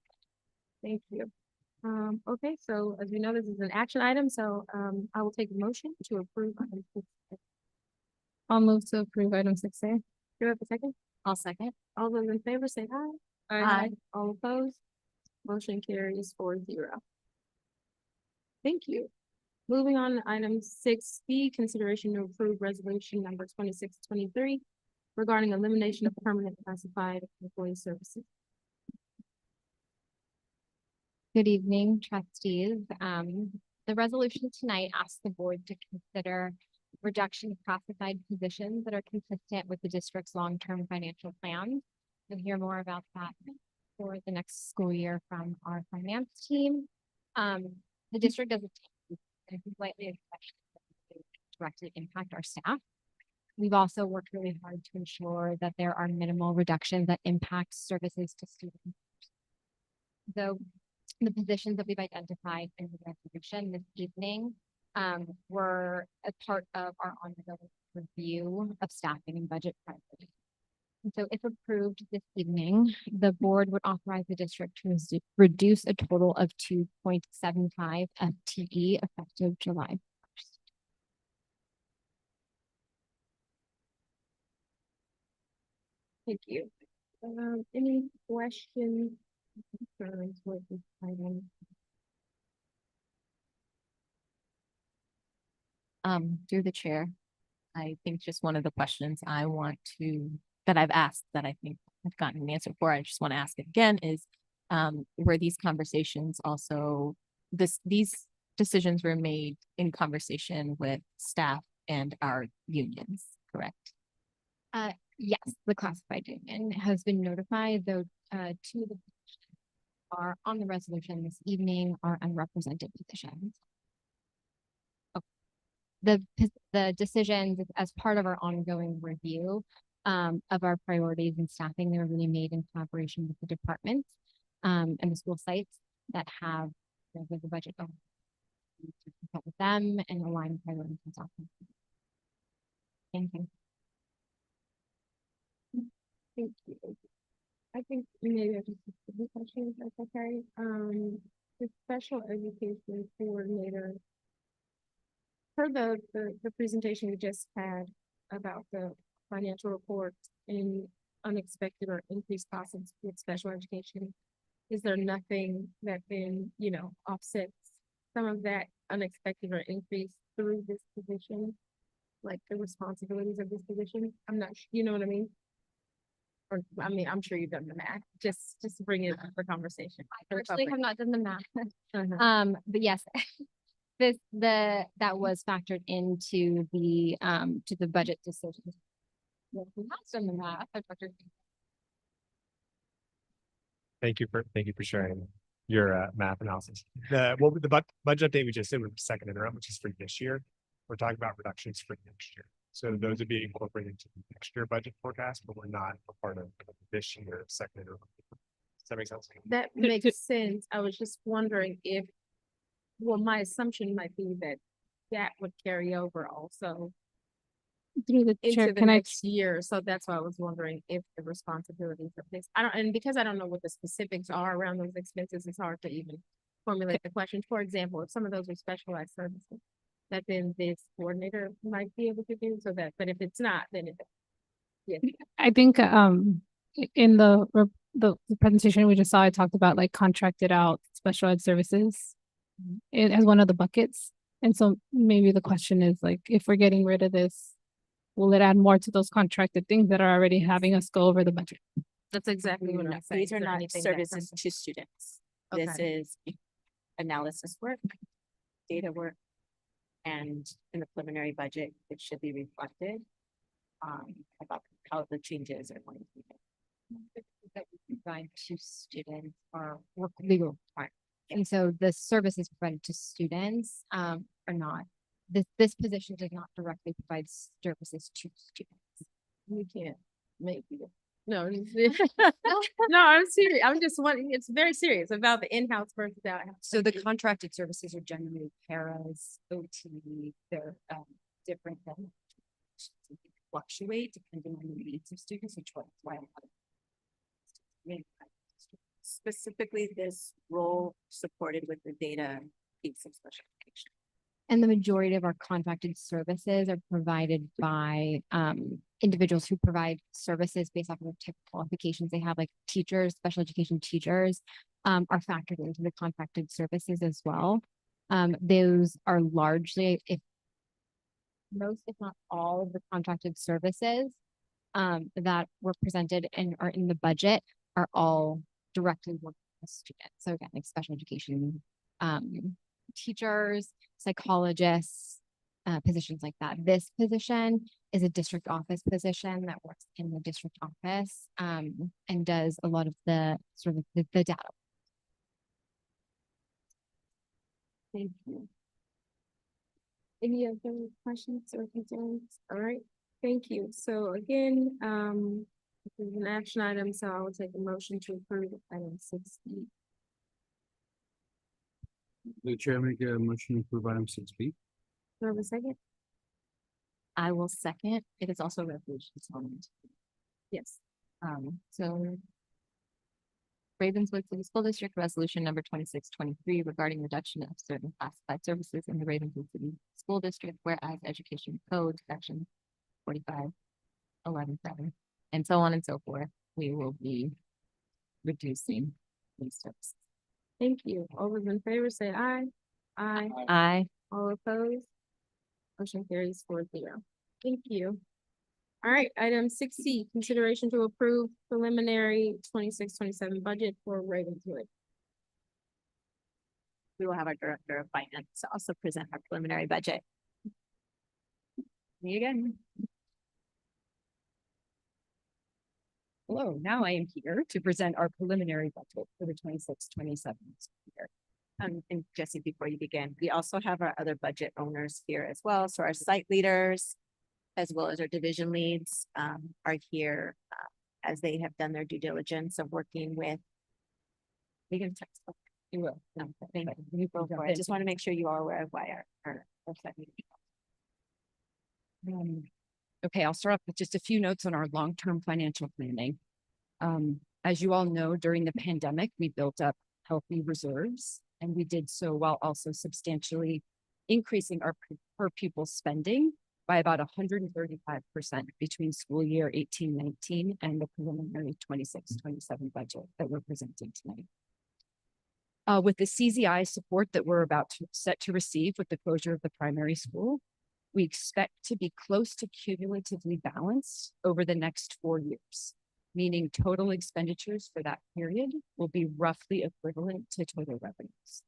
Thank you. Okay, so as we know, this is an action item, so I will take a motion to approve item 6A. I'll move to approve item 6A. Do you have a second? I'll second. All those in favor say aye. Aye. All opposed? Motion carries 4-0. Thank you. Moving on to item 6B, consideration to approve resolution number 2623 regarding elimination of permanent classified employee services. Good evening, trustees. The resolution tonight asks the board to consider reduction of classified positions that are consistent with the district's long-term financial plan. You'll hear more about that for the next school year from our finance team. The district doesn't slightly directly impact our staff. We've also worked really hard to ensure that there are minimal reductions that impact services to students. Though the positions that we've identified in the resolution this evening were a part of our ongoing review of staffing and budget priorities. And so if approved this evening, the board would authorize the district to reduce a total of 2.75 FTE effective July 1st. Thank you. Any questions, concerns with this item? Through the chair, I think just one of the questions that I've asked that I think I've gotten an answer for, I just want to ask it again is, were these conversations also, these decisions were made in conversation with staff and our unions, correct? Yes, the classified union has been notified, though two of the positions are on the resolution this evening are unrepresented positions. The decisions as part of our ongoing review of our priorities and staffing, they were really made in collaboration with the departments and the school sites that have the budget with them and align priorities and staffing. Thank you. Thank you. I think maybe I just have a question, if that's okay. The special education coordinator, for the presentation we just had about the financial report and unexpected or increased costs with special education, is there nothing that then, offsets some of that unexpected or increase through this position? Like the responsibilities of this position? I'm not, you know what I mean? Or, I mean, I'm sure you've done the math, just to bring it up for conversation. I personally have not done the math. Uh-huh. But yes, that was factored into the budget decisions. Yes, we have done the math. Thank you for sharing your math analysis. The budget update we just did with the second interim, which is for this year. We're talking about reductions for next year. So those would be incorporated into the next year budget forecast, but we're not a part of this year second interim. Does that make sense? That makes sense. I was just wondering if, well, my assumption might be that would carry over also Through the chair, into the can I, next year. So that's why I was wondering if the responsibilities of this, and because I don't know what the specifics are around those expenses, it's hard to even formulate the question. For example, if some of those are specialized services, that then this coordinator might be able to do so that, but if it's not, then it, yeah. I think in the presentation we just saw, I talked about like contracted out special ed services as one of the buckets. And so maybe the question is like, if we're getting rid of this, will it add more to those contracted things that are already having us go over the budget? That's exactly what I'm saying. These are Is there not anything that services to students. This Okay. is analysis work, data work, and in the preliminary budget, it should be reflected about how the changes are going to be. That we provide to students are work legal requirements. And so the services provided to students are not, this position does not directly provide services to students. You can't make it. No, no, I'm serious. I'm just wondering, it's very serious about the in-house versus out-house. So the contracted services are generally paras, OT, they're different than fluctuate depending on the needs of students, which is why a lot of Specifically, this role supported with the data piece of special education. And the majority of our contracted services are provided by individuals who provide services based off of the type of qualifications they have, like teachers, special education teachers are factored into the contracted services as well. Those are largely, if most, if not all of the contracted services that were presented and are in the budget are all directly working with students. So again, like special education, teachers, psychologists, positions like that. This position is a district office position that works in the district office and does a lot of the sort of the data. Thank you. Any other questions or concerns? All right, thank you. So again, this is an action item, so I will take a motion to approve item 6B. The chair make a motion to approve item 6B. Do I have a second? I will second. It is also a resolution. Yes. So Ravenswood City School District Resolution number 2623 regarding reduction of certain classified services in the Ravenswood City School District, whereas Education Code Section 45.11.7 and so on and so forth, we will be reducing these services. Thank you. All those in favor say aye. Aye. Aye. All opposed? Motion carries 4-0. Thank you. All right, item 6C, consideration to approve preliminary 26-27 budget for Ravenswood. We will have our Director of Finance also present our preliminary budget. Me again. Hello, now I am here to present our preliminary budget for the 26-27 school year. And Jesse, before you begin, we also have our other budget owners here as well. So our site leaders, as well as our division leads, are here as they have done their due diligence of working with. We can text. You will. No, thank you. You go for it. I just want to make sure you are aware of why our site leaders. Okay, I'll start off with just a few notes on our long-term financial planning. As you all know, during the pandemic, we built up healthy reserves, and we did so while also substantially increasing our per pupil spending by about 135% between school year 18-19 and the preliminary 26-27 budget that we're presenting tonight. With the CZI support that we're set to receive with the closure of the primary school, we expect to be close to cumulatively balanced over the next 4 years, meaning total expenditures for that period will be roughly equivalent to total revenues.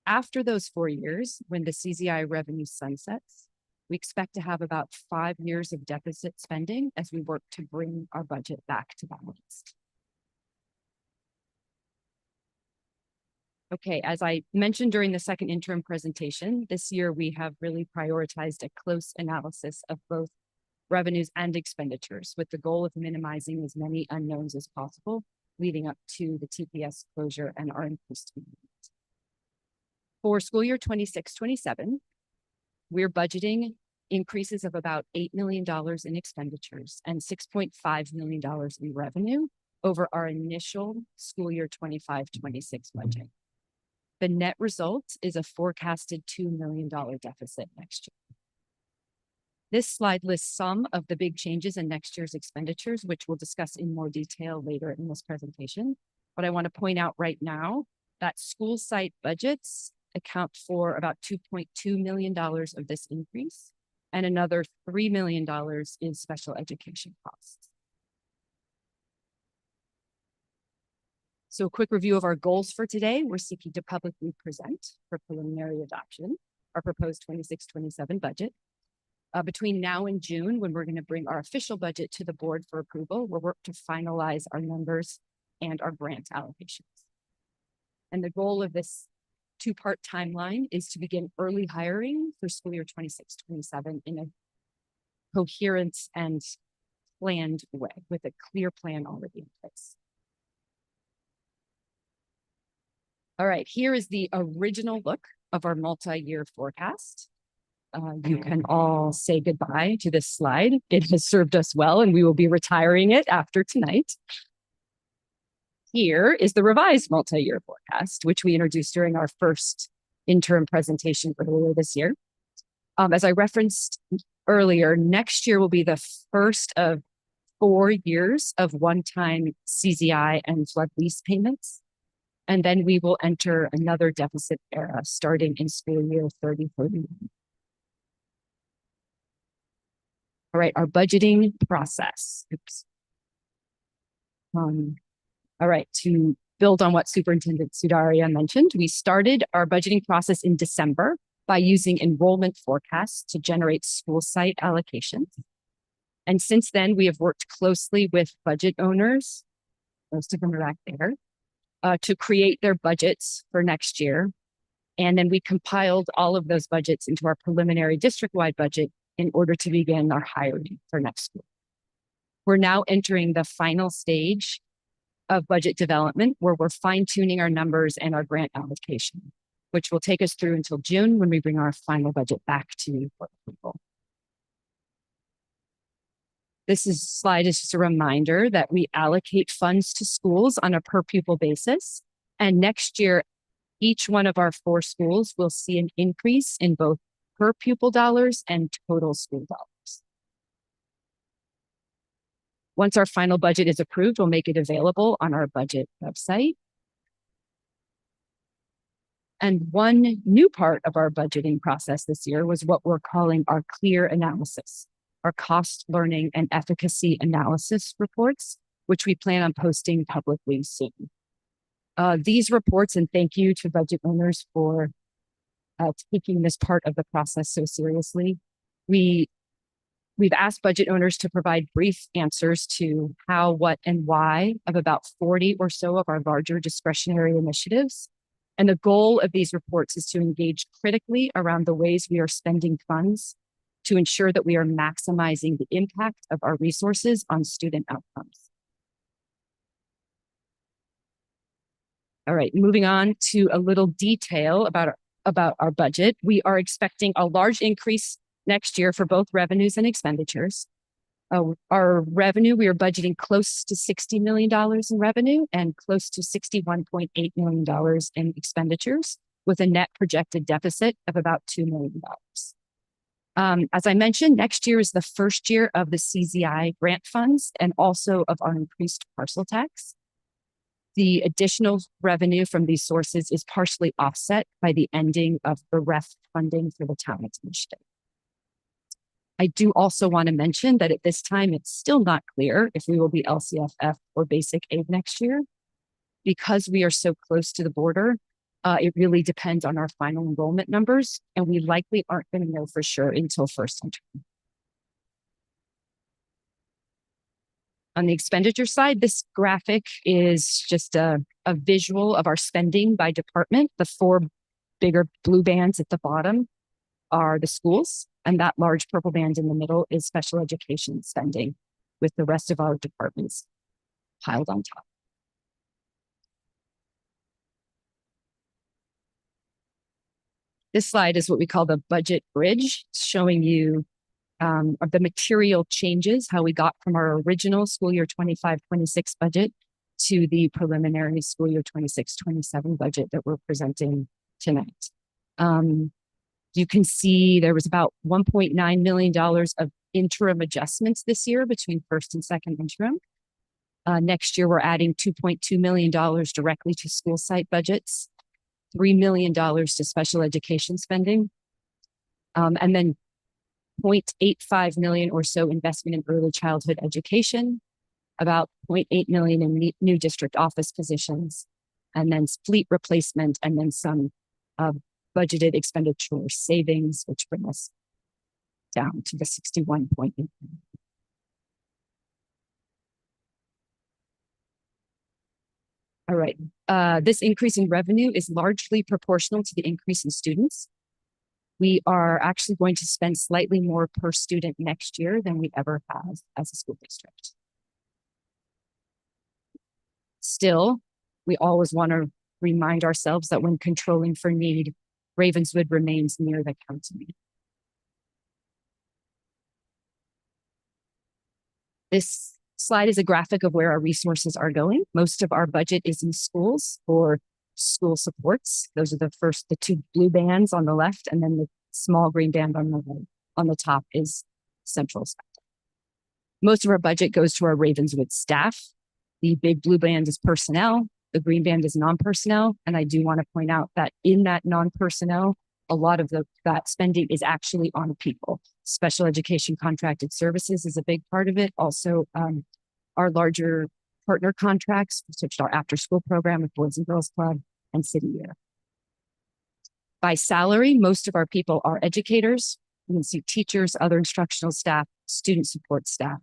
After those 4 years, when the CZI revenue sunsets, we expect to have about 5 years of deficit spending as we work to bring our budget back to balance. Okay, as I mentioned during the second interim presentation, this year we have really prioritized a close analysis of both revenues and expenditures with the goal of minimizing as many unknowns as possible leading up to the TPS closure and our increased demand. For school year 26-27, we're budgeting increases of about $8 million in expenditures and $6.5 million in revenue over our initial school year 25-26 budget. The net result is a forecasted $2 million deficit next year. This slide lists some of the big changes in next year's expenditures, which we'll discuss in more detail later in this presentation. But I want to point out right now that school site budgets account for about $2.2 million of this increase and another $3 million in special education costs. So a quick review of our goals for today. We're seeking to publicly present for preliminary adoption our proposed 26-27 budget. Between now and June, when we're going to bring our official budget to the board for approval, we'll work to finalize our numbers and our grant allocations. And the goal of this two-part timeline is to begin early hiring for school year 26-27 in a coherent and planned way with a clear plan already in place. All right, here is the original look of our multi-year forecast. You can all say goodbye to this slide. It has served us well, and we will be retiring it after tonight. Here is the revised multi-year forecast, which we introduced during our first interim presentation earlier this year. As I referenced earlier, next year will be the first of 4 years of one-time CZI and flood lease payments. And then we will enter another deficit era starting in school year 30-31. All right, our budgeting process. Oops. All right, to build on what Superintendent Sudaria mentioned, we started our budgeting process in December by using enrollment forecasts to generate school site allocations. And since then, we have worked closely with budget owners, most of them are back there, to create their budgets for next year. And then we compiled all of those budgets into our preliminary district-wide budget in order to begin our hiring for next school. We're now entering the final stage of budget development where we're fine-tuning our numbers and our grant allocation, which will take us through until June when we bring our final budget back to you for approval. Slide is just a reminder that we allocate funds to schools on a per pupil basis. And next year, each one of our 4 schools will see an increase in both per pupil dollars and total school dollars. Once our final budget is approved, we'll make it available on our budget website. And one new part of our budgeting process this year was what we're calling our CLEAR analysis, our cost, learning, and efficacy analysis reports, which we plan on posting publicly soon. These reports, and thank you to budget owners for taking this part of the process so seriously. We've asked budget owners to provide brief answers to how, what, and why of about 40 or so of our larger discretionary initiatives. And the goal of these reports is to engage critically around the ways we are spending funds to ensure that we are maximizing the impact of our resources on student outcomes. All right, moving on to a little detail about our budget. We are expecting a large increase next year for both revenues and expenditures. Our revenue, we are budgeting close to $60 million in revenue and close to $61.8 million in expenditures, with a net projected deficit of about $2 million. As I mentioned, next year is the first year of the CZI grant funds and also of our increased parcel tax. The additional revenue from these sources is partially offset by the ending of the REF funding for the Talent Initiative. I do also want to mention that at this time, it's still not clear if we will be LCFF or basic aid next year. Because we are so close to the border, it really depends on our final enrollment numbers, and we likely aren't going to know for sure until first interim. On the expenditure side, this graphic is just a visual of our spending by department. The 4 bigger blue bands at the bottom are the schools, and that large purple band in the middle is special education spending, with the rest of our departments piled on top. This slide is what we call the budget bridge, showing you the material changes, how we got from our original school year 25-26 budget to the preliminary school year 26-27 budget that we're presenting tonight. You can see there was about $1.9 million of interim adjustments this year between first and second interim. Next year, we're adding $2.2 million directly to school site budgets, $3 million to special education spending, and then 0.85 million or so investment in early childhood education, about 0.8 million in new district office positions, and then fleet replacement, and then some budgeted expenditure savings, which bring us down to the 61.8. All right, this increase in revenue is largely proportional to the increase in students. We are actually going to spend slightly more per student next year than we ever have as a school district. Still, we always want to remind ourselves that when controlling for need, Ravenswood remains near the county. This slide is a graphic of where our resources are going. Most of our budget is in schools for school supports. Those are the 2 blue bands on the left, and then the small green band on the top is central staff. Most of our budget goes to our Ravenswood staff. The big blue band is personnel, The green band is non-personnel, and I do want to point out that in that non-personnel, a lot of that spending is actually on people. Special education contracted services is a big part of it. Also, our larger partner contracts, such as our after-school program with Boys and Girls Club and City Year. By salary, most of our people are educators. You can see teachers, other instructional staff, student support staff,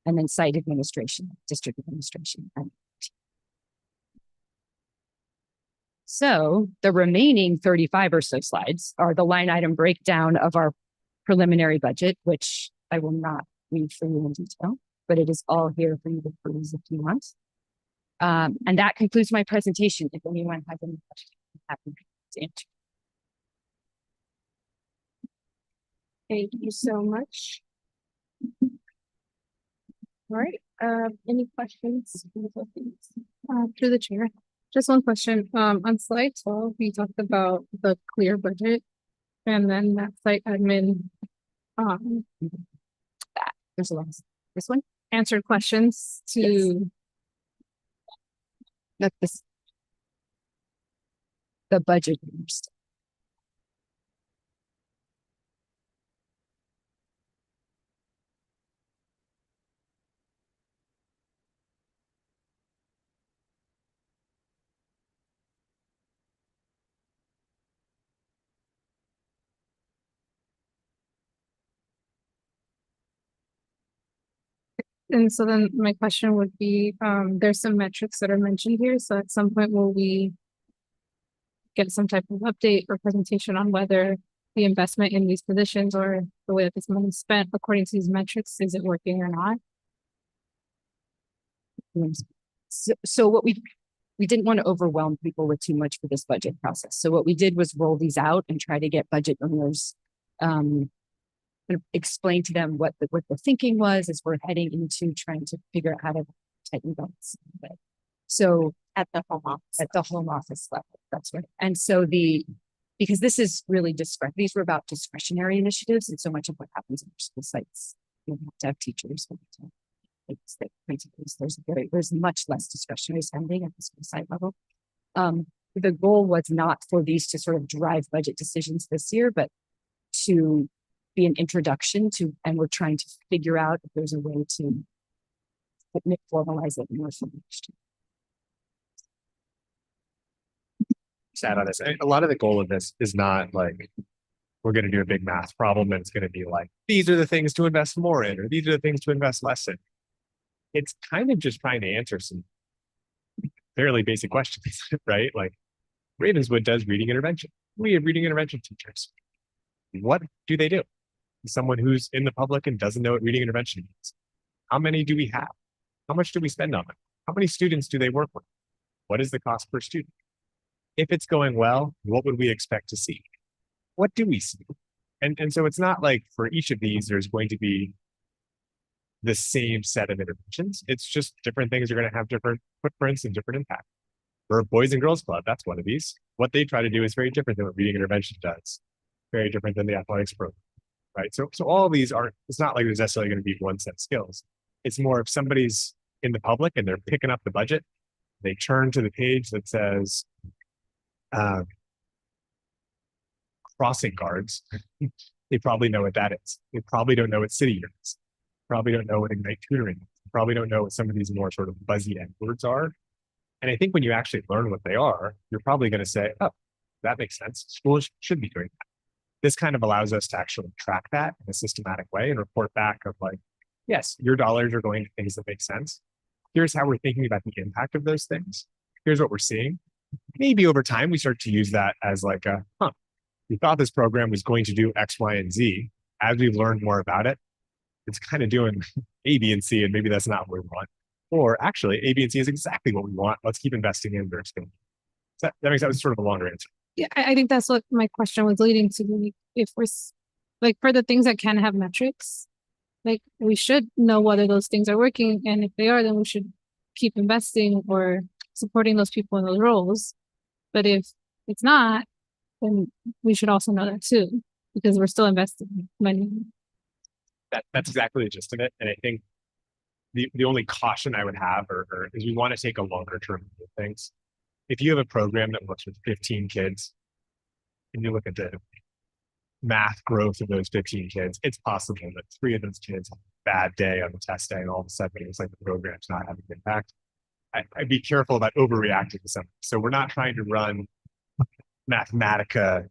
and then site administration, district administration. So the remaining 35 or so slides are the line item breakdown of our preliminary budget, which I will not read for you in detail, but it is all here for you to peruse if you want. And that concludes my presentation. If anyone has any questions, I'm happy to answer. Thank you so much. All right, any questions? Through the chair, just one question. On slide 12, we talked about the clear budget and then that site admin There's a lot. This one? answered questions to Not this. The budget. And so then my question would be, there's some metrics that are mentioned here. So at some point, will we get some type of update or presentation on whether the investment in these positions or the way that this money is spent according to these metrics, is it working or not? So what we didn't want to overwhelm people with too much for this budget process. So what we did was roll these out and try to get budget owners, kind of explain to them what the thinking was as we're heading into trying to figure out how to tighten belts. So At the home office. at the home office level, that's right. And so because this is really these were about discretionary initiatives, and so much of what happens in our school sites, you have to have teachers. We have to have principals. There's much less discretionary spending at the school site level. The goal was not for these to sort of drive budget decisions this year, but to be an introduction to, and we're trying to figure out if there's a way to formalize it more for next year. Just add on this. A lot of the goal of this is not like we're going to do a big math problem and it's going to be like, these are the things to invest more in, or these are the things to invest less in. It's kind of just trying to answer some fairly basic questions, right? Like Ravenswood does reading intervention. We have reading intervention teachers. What do they do? Someone who's in the public and doesn't know what reading intervention means. How many do we have? How much do we spend on them? How many students do they work with? What is the cost per student? If it's going well, what would we expect to see? What do we see? And so it's not like for each of these, there's going to be the same set of interventions. It's just different things are going to have different footprints and different impact. For Boys and Girls Club, that's one of these. What they try to do is very different than what reading intervention does. Very different than the athletics program, right? So all of these aren't, it's not like there's necessarily going to be one set of skills. It's more if somebody's in the public and they're picking up the budget, they turn to the page that says, crossing guards. They probably know what that is. They probably don't know what City Year is. Probably don't know what Ignite Tutoring is. Probably don't know what some of these more sort of buzzy end words are. And I think when you actually learn what they are, you're probably going to say, oh, that makes sense. Schools should be doing that. This kind of allows us to actually track that in a systematic way and report back of like, yes, your dollars are going to things that make sense. Here's how we're thinking about the impact of those things. Here's what we're seeing. Maybe over time, we start to use that as like a, we thought this program was going to do X, Y, and Z. As we've learned more about it, it's kind of doing A, B, and C, and maybe that's not what we want. Or actually, A, B, and C is exactly what we want. Let's keep investing in their expanding. That makes that was sort of a longer answer. Yeah, I think that's what my question was leading to. Like, if we're like for the things that can have metrics, like we should know whether those things are working, and if they are, then we should keep investing or supporting those people in those roles. But if it's not, then we should also know that too, because we're still investing money. That's exactly the gist of it. And I think the only caution I would have or is we want to take a longer term view of things. if you have a program that works with 15 kids and you look at the math growth of those 15 kids, it's possible that 3 of those kids have a bad day on the test day and all of a sudden it's like the program's not having an impact. I'd be careful about overreacting to something. So we're not trying to run Mathematica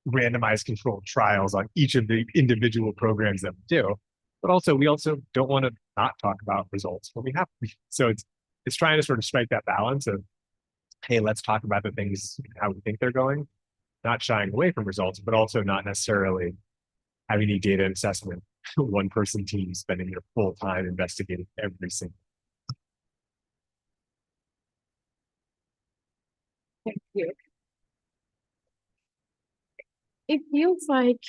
randomized controlled trials on each of the individual programs that we do. But also, we also don't want to not talk about results when we have to. So it's trying to sort of strike that balance of, hey, let's talk about the things, how we think they're going, not shying away from results, but also not necessarily having any data assessment, one person team spending their full time investigating every single. Thank you. It feels like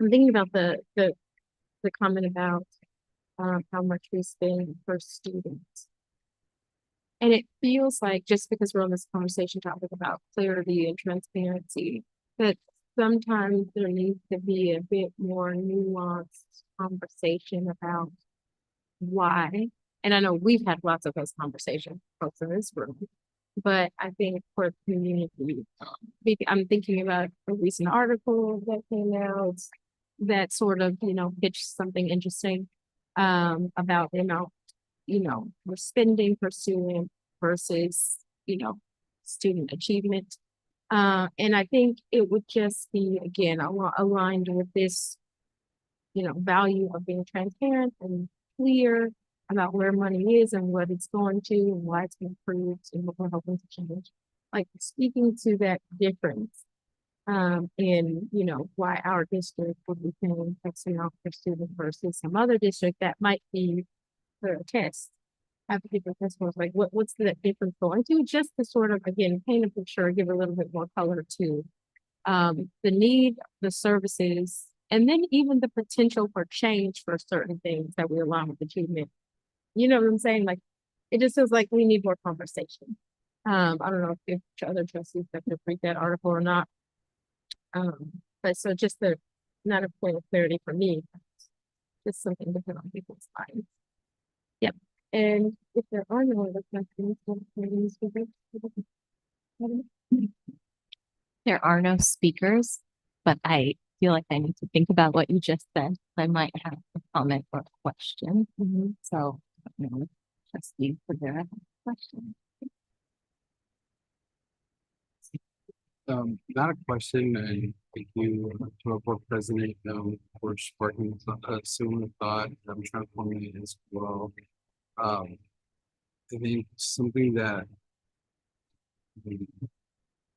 I'm thinking about the comment about how much we spend per student. And it feels like just because we're on this conversation topic about clarity and transparency, that sometimes there needs to be a bit more nuanced conversation about why. And I know we've had lots of those conversations, folks in this room, but I think for the community, I'm thinking about a recent article that came out that sort of, pitched something interesting about the amount, we're spending per student versus, student achievement. And I think it would just be, again, aligned with this, value of being transparent and clear about where money is and what it's going to and why it's been approved and what we're hoping to change. Like speaking to that difference in, why our district would be paying X amount per student versus some other district that might be for a test. Have different test scores, like what's that difference going to? Just to sort of, again, paint a picture, give a little bit more color to the need, the services, and then even the potential for change for certain things that we align with achievement. You know what I'm saying? Like, it just feels like we need more conversation. I don't know if other trustees have to read that article or not. But so just not a point of clarity for me, just something to put on people's minds. Yep. And if there are no other questions, There are no speakers, but I feel like I need to think about what you just said. I might have a comment or a question. So, trustee for their question. Not a question, and thank you to our board president for sparking a similar thought. I'm trying to formulate as well. I think something that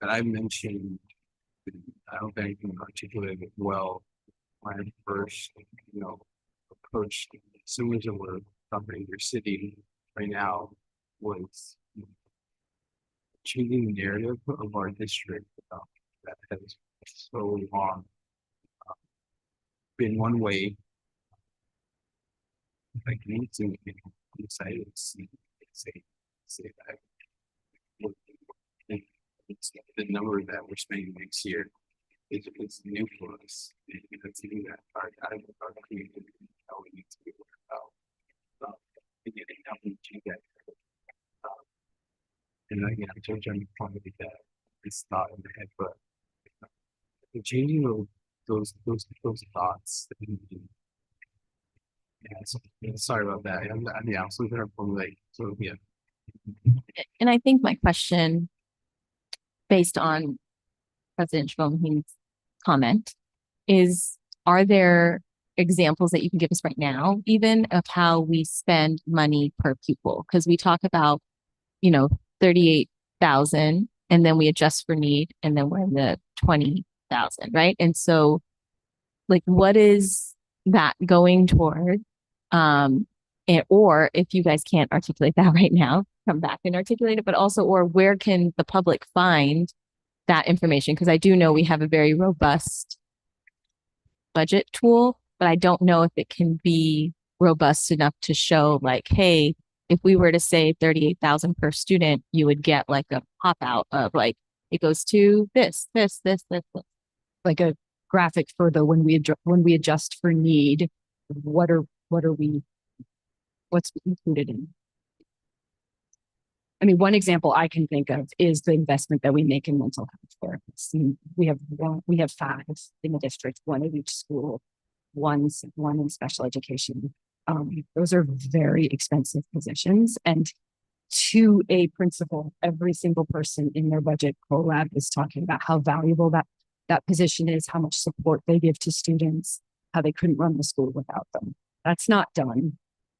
I mentioned, I don't think I can articulate it well when I first, approached similar to what we're talking in your city right now was changing the narrative of our district that has so long been one way. Like me to be excited to see say that it's the number that we're spending next year is new for us. It's something that our community how we need to be aware about getting how we do that. And again, I'm trying to get that this thought in my head, but changing those thoughts. Yeah, so, sorry about that. I'm so gonna formulate. So yeah. And I think my question, based on President Schwalm's comment, is: are there examples that you can give us right now, even of how we spend money per pupil? Because we talk about, 38,000, and then we adjust for need, and then we're in the 20,000, right? And so, like, what is that going toward? Or if you guys can't articulate that right now, come back and articulate it, but also, or where can the public find that information? Because I do know we have a very robust budget tool, but I don't know if it can be robust enough to show, like, hey, if we were to say 38,000 per student, you would get like a pop out of like, it goes to this. Like a graphic for the when we adjust for need, what's included in? I mean, one example I can think of is the investment that we make in mental health therapists. And we have five in the district, one at each school, one in special education. Those are very expensive positions, and to a principal, every single person in their budget collab is talking about how valuable that position is, how much support they give to students, how they couldn't run the school without them. That's not done.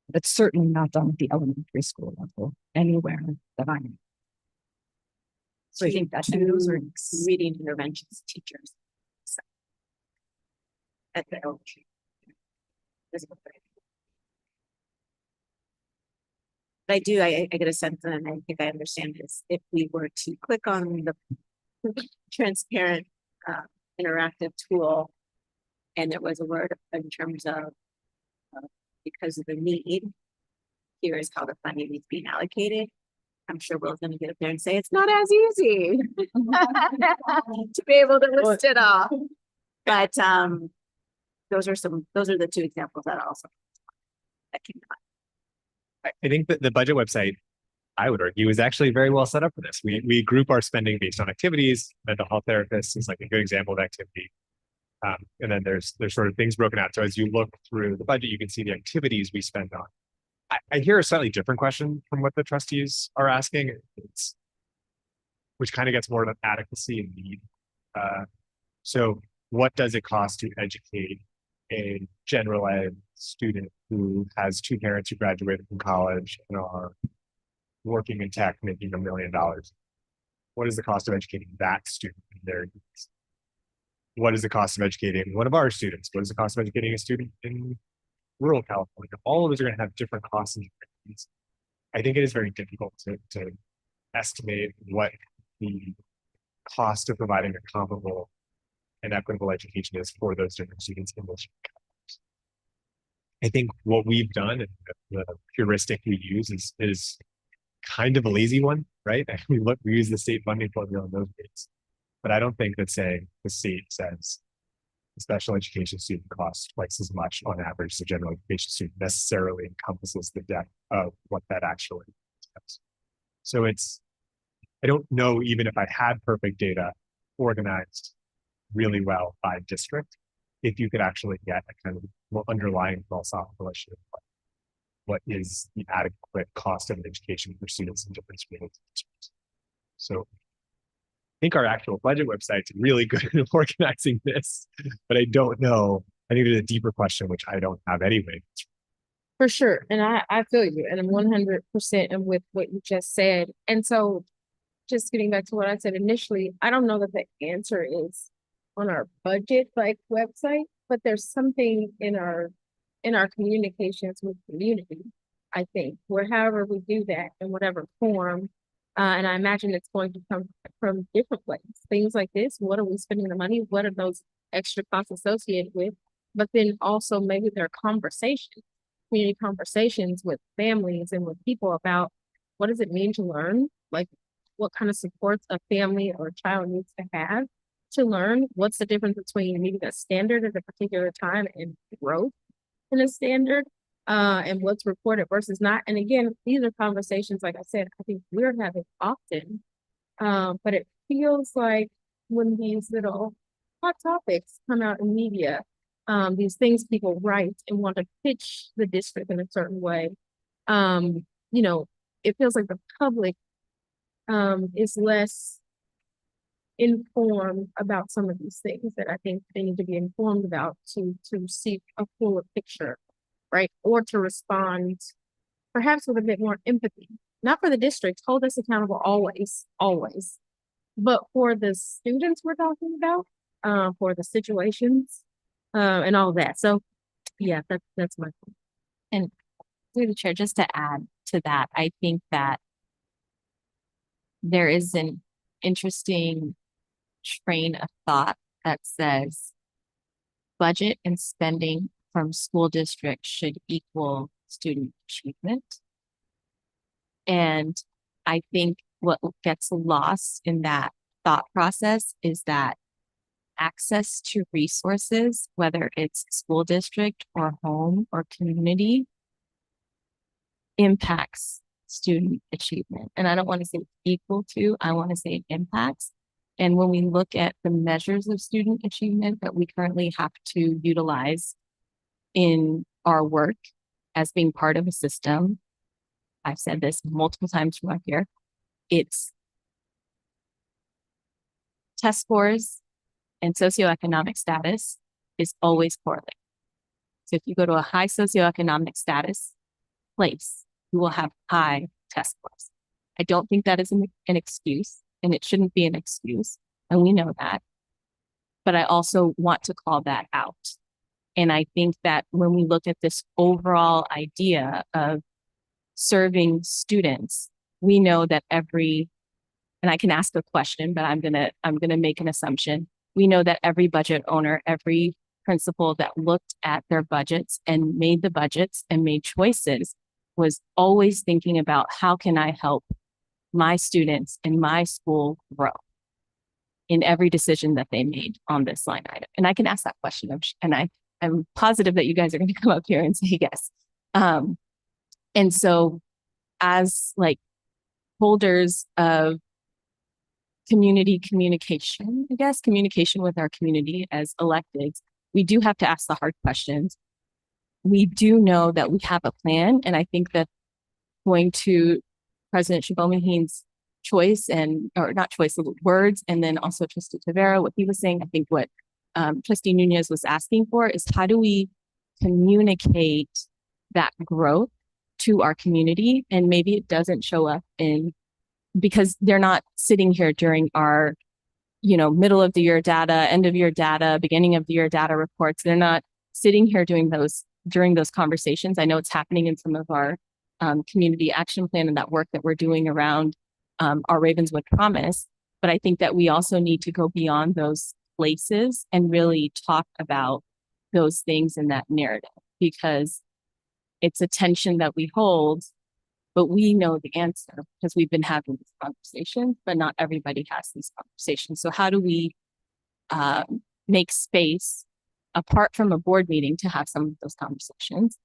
That's certainly not done at the elementary school level anywhere that I'm in. So I think that those are reading interventions teachers. At the elementary. But I get a sense, and I think I understand this, if we were to click on the transparent interactive tool and there was a word in terms of because of the need, here is how the funding is being allocated. I'm sure Will's gonna get up there and say it's not as easy to be able to list it all. But those are the two examples that also that came up. I think that the budget website, I would argue, is actually very well set up for this. We group our spending based on activities. Mental health therapists is like a good example of activity. And then there's sort of things broken out. So as you look through the budget, you can see the activities we spend on. I hear a slightly different question from what the trustees are asking, which kind of gets more of adequacy and need. So what does it cost to educate a general ed student who has two parents who graduated from college and are working in tech, making $1 million? What is the cost of educating that student in their needs? What is the cost of educating one of our students? What is the cost of educating a student in rural California? All of those are going to have different costs and different needs. I think it is very difficult to estimate what the cost of providing a comparable and equitable education is for those different students in those. I think what we've done and the heuristic we use is kind of a lazy one, right? We use the state funding formula on those rates. But I don't think that saying the state says the special education student costs twice as much on average as a general education student necessarily encompasses the depth of what that actually is. So I don't know, even if I had perfect data organized really well by district, if you could actually get a kind of more underlying philosophical issue of what is the adequate cost of an education for students in different schools. So I think our actual budget website's really good at organizing this, but I don't know. I think there's a deeper question, which I don't have anyway. For sure. And I feel you. And I'm 100% with what you just said. And so just getting back to what I said initially, I don't know that the answer is on our budget website, but there's something in our communications with community, I think, where however we do that in whatever form, and I imagine it's going to come from different ways. Things like this, what are we spending the money? What are those extra costs associated with? But then also maybe there are conversations, community conversations with families and with people about what does it mean to learn? Like what kind of supports a family or a child needs to have to learn? What's the difference between meeting a standard at a particular time and growth in a standard, and what's reported versus not? And again, these are conversations, like I said, I think we're having often, but it feels like when these little hot topics come out in media, these things people write and want to pitch the district in a certain way, it feels like the public is less informed about some of these things that I think they need to be informed about to see a fuller picture, right? Or to respond perhaps with a bit more empathy, not for the district, hold us accountable always, but for the students we're talking about, for the situations, and all of that. So yeah, that's my point. And through the chair, just to add to that, I think that there is an interesting train of thought that says budget and spending from school districts should equal student achievement. And I think what gets lost in that thought process is that access to resources, whether it's school district or home or community, impacts student achievement. And I don't want to say equal to, I want to say it impacts. And when we look at the measures of student achievement that we currently have to utilize in our work as being part of a system, I've said this multiple times from up here, it's test scores and socioeconomic status is always correlated. So if you go to a high socioeconomic status place, you will have high test scores. I don't think that is an excuse, and it shouldn't be an excuse, and we know that. But I also want to call that out. And I think that when we look at this overall idea of serving students, we know that every, and I can ask a question, but I'm gonna make an assumption. We know that every budget owner, every principal that looked at their budgets and made the budgets and made choices was always thinking about how can I help my students in my school grow in every decision that they made on this line item. And I can ask that question, and I'm positive that you guys are going to come up here and say yes. And so as like holders of community communication, I guess, communication with our community as electeds, we do have to ask the hard questions. We do know that we have a plan. And I think that going to President Shibomaheen's choice or not choice of words, and then also Trustee Tavera, what he was saying, I think what Trustee Nunez was asking for is how do we communicate that growth to our community? And maybe it doesn't show up because they're not sitting here during our, middle of the year data, end of year data, beginning of the year data reports. They're not sitting here during those conversations. I know it's happening in some of our community action plan and that work that we're doing around our Ravenswood Promise. But I think that we also need to go beyond those places and really talk about those things in that narrative, because it's a tension that we hold, but we know the answer because we've been having these conversations, but not everybody has these conversations. So how do we make space apart from a board meeting to have some of those conversations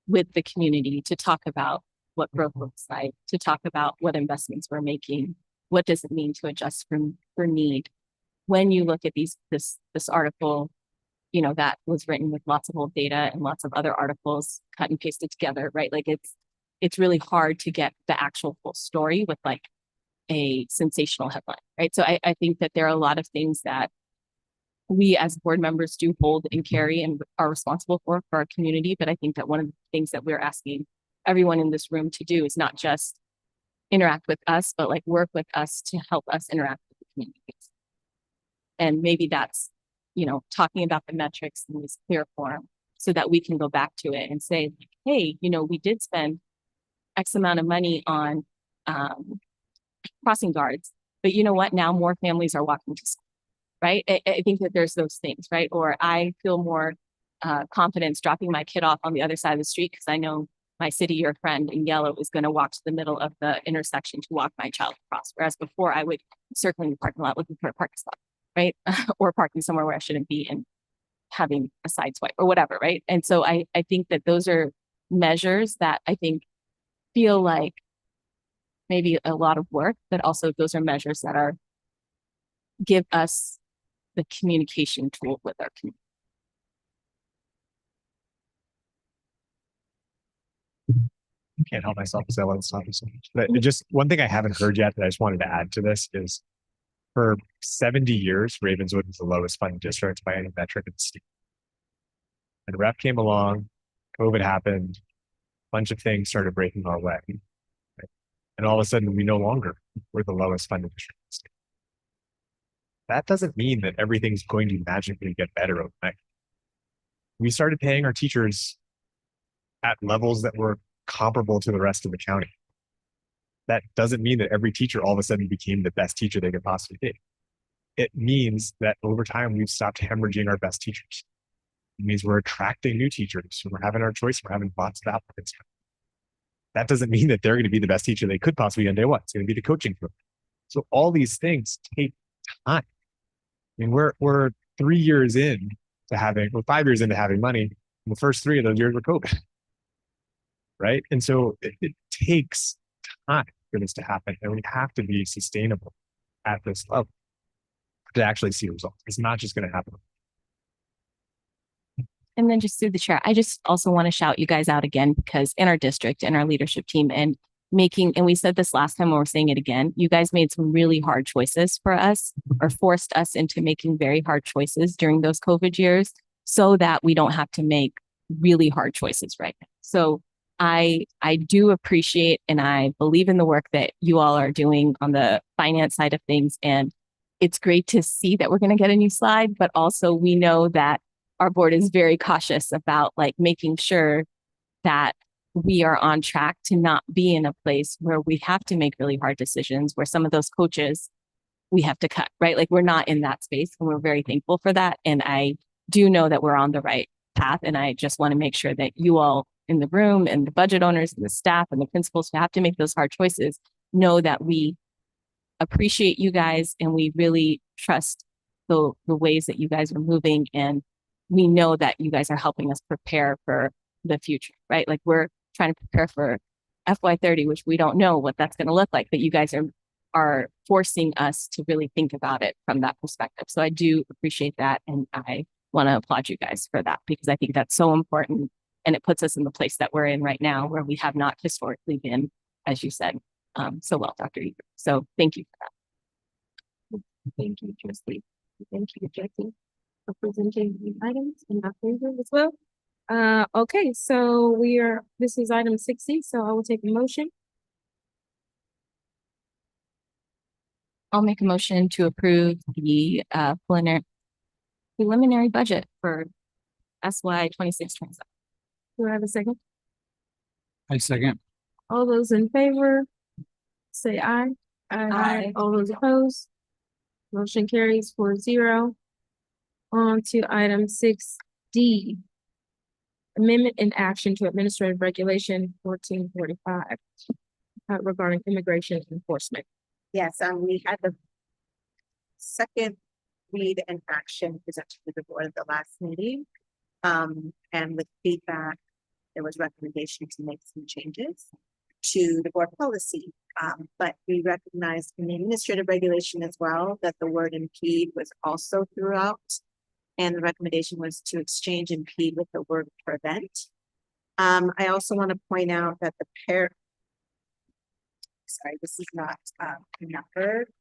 with the community to talk about what growth looks like, to talk about what investments we're making, what does it mean to adjust for need. When you look at this article, that was written with lots of old data and lots of other articles cut and pasted together, right? Like it's really hard to get the actual full story with like a sensational headline, right? So I think that there are a lot of things that we as board members do hold and carry and are responsible for our community. But I think that one of the things that we're asking everyone in this room to do is not just interact with us, but like work with us to help us interact with the communities. And maybe that's, talking about the metrics in this clear form so that we can go back to it and say, hey, we did spend X amount of money on crossing guards, but you know what? Now more families are walking to school, right? I think that there's those things, right? Or I feel more confidence dropping my kid off on the other side of the street because I know my city year friend in yellow is going to walk to the middle of the intersection to walk my child across. Whereas before I would circle in the parking lot looking for a parking spot, right? Or parking somewhere where I shouldn't be and having a side swipe or whatever, right? And so I think that those are measures that I think feel like maybe a lot of work, but also those are measures that give us the communication tool with our community. I can't help myself because I love this topic so much. But just one thing I haven't heard yet that I just wanted to add to this is for 70 years, Ravenswood was the lowest funded district by any metric in the state. And rep came along, COVID happened, a bunch of things started breaking our way. Right? And all of a sudden, we're the lowest funded district in the state. That doesn't mean that everything's going to magically get better overnight. We started paying our teachers at levels that were comparable to the rest of the county. That doesn't mean that every teacher all of a sudden became the best teacher they could possibly be. It means that over time, we've stopped hemorrhaging our best teachers. It means we're attracting new teachers. We're having our choice. We're having lots of applicants. That doesn't mean that they're going to be the best teacher they could possibly be on day one. It's going to be the coaching program. So all these things take time. I mean, we're 3 years in to 5 years into having money. And the first 3 of those years were COVID. Right. And so it takes time for this to happen, and we have to be sustainable at this level to actually see results. It's not just going to happen. And then just through the chair, I just also want to shout you guys out again, because in our district and our leadership team and and we said this last time, and we're saying it again, you guys made some really hard choices for us, or forced us into making very hard choices during those COVID years, so that we don't have to make really hard choices right now. So I do appreciate and I believe in the work that you all are doing on the finance side of things. And it's great to see that we're going to get a new slide, but also we know that our board is very cautious about like making sure that we are on track to not be in a place where we have to make really hard decisions, where some of those coaches we have to cut, right? Like we're not in that space, and we're very thankful for that. And I do know that we're on the right path. And I just want to make sure that you all in the room and the budget owners and the staff and the principals who have to make those hard choices know that we appreciate you guys and we really trust the ways that you guys are moving. And we know that you guys are helping us prepare for the future, right? Like we're trying to prepare for FY30, which we don't know what that's going to look like, but you guys are forcing us to really think about it from that perspective. So I do appreciate that. And I want to applaud you guys for that, because I think that's so important. And it puts us in the place that we're in right now, where we have not historically been, as you said, so well, Dr. Eager. So thank you for that. Thank you, trustee. Thank you, Jackie, for presenting the items in our favor as well. Okay, so this is item 60, so I will take a motion. I'll make a motion to approve the preliminary budget for SY 26-27. Do I have a second? I second. All those in favor, say aye. Aye. All those opposed? Motion carries 4-0. On to item 6D. Amendment in action to Administrative Regulation 1445 regarding immigration enforcement. Yes, we had the second read and action presented to the board at the last meeting. And with feedback, there was recommendation to make some changes to the board policy. But we recognized in the administrative regulation as well that the word impede was also throughout. And the recommendation was to exchange impede with the word prevent. I also want to point out that this is not numbered.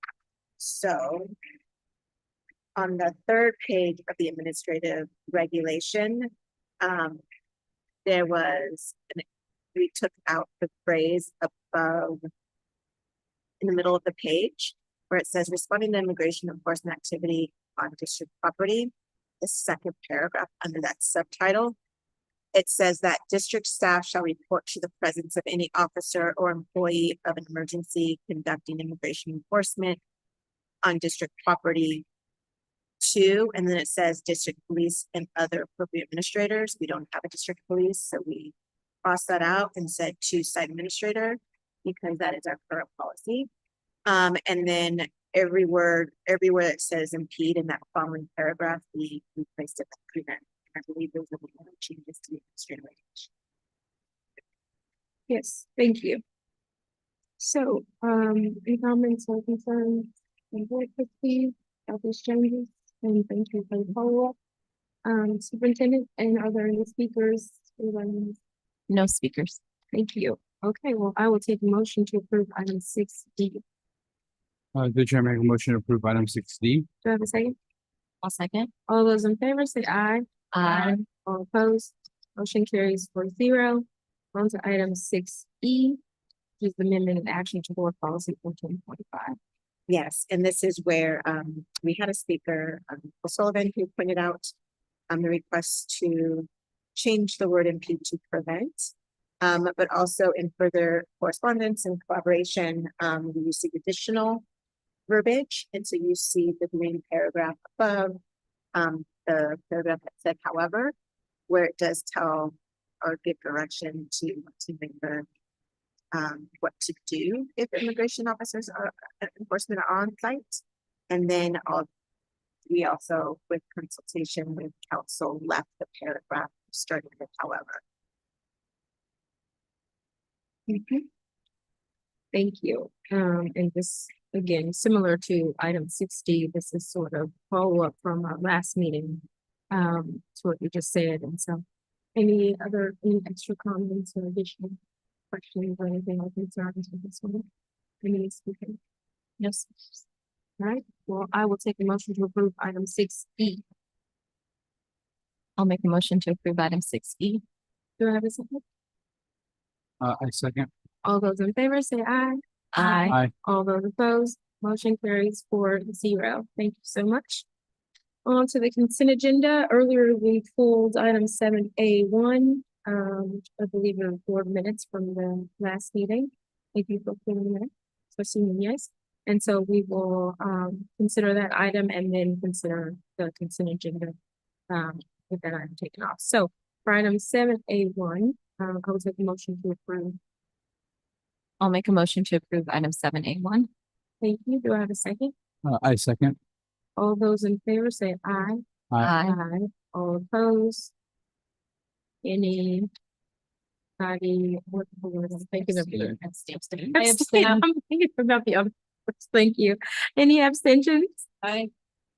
So on the third page of the administrative regulation, we took out the phrase above in the middle of the page where it says responding to immigration enforcement activity on district property. The second paragraph under that subtitle, it says that district staff shall report to the presence of any officer or employee of an emergency conducting immigration enforcement on district property. And then it says district police and other appropriate administrators. We don't have a district police, so we crossed that out and said to site administrator, because that is our current policy. And then everywhere it says impede in that following paragraph, we replaced it with prevent. I believe those are the only changes to the administrative regulation. Yes, thank you. So, any comments or concerns from board trustees about these changes? And thank you for the follow-up. Superintendent, and are there any speakers? No speakers. Thank you. Okay, well, I will take a motion to approve item 6D. The chair make a motion to approve item 6D. Do I have a second? I'll second. All those in favor say aye. Aye. All opposed? Motion carries 4-0. On to item 6E, which is the amendment in action to board policy 1445. Yes, and this is where we had a speaker, O'Sullivan, who pointed out the request to change the word impede to prevent. But also in further correspondence and collaboration, we received additional verbiage. And so you see the green paragraph above the paragraph that said, however, where it does tell or give direction to member what to do if immigration officers are enforcement are on site. And then we also, with consultation with council, left the paragraph starting with however. Thank you. And this, again, similar to item 60, this is sort of follow-up from our last meeting. To what you just said, and so any extra comments or additional questions or anything or concerns with this one? Any speaker? Yes. All right, well, I will take a motion to approve item 6E. I'll make a motion to approve item 6E. Do I have a second? I second. All those in favor say aye. Aye. Aye. All those opposed, motion carries 4-0. Thank you so much. On to the consent agenda. Earlier, we pulled item 7A1. I believe there were 4 minutes from the last meeting. Thank you for pulling the minutes, for seeing yes. And so we will consider that item and then consider the consent agenda with that item taken off. So for item 7A1, I will take a motion to approve. I'll make a motion to approve item 7A1. Thank you. Do I have a second? I second. All those in favor say aye. Aye. Aye. All opposed? Anybody? What? I'm thinking of the abstain. I abstain. I'm thinking about the other. Thank you. Any abstentions? Aye.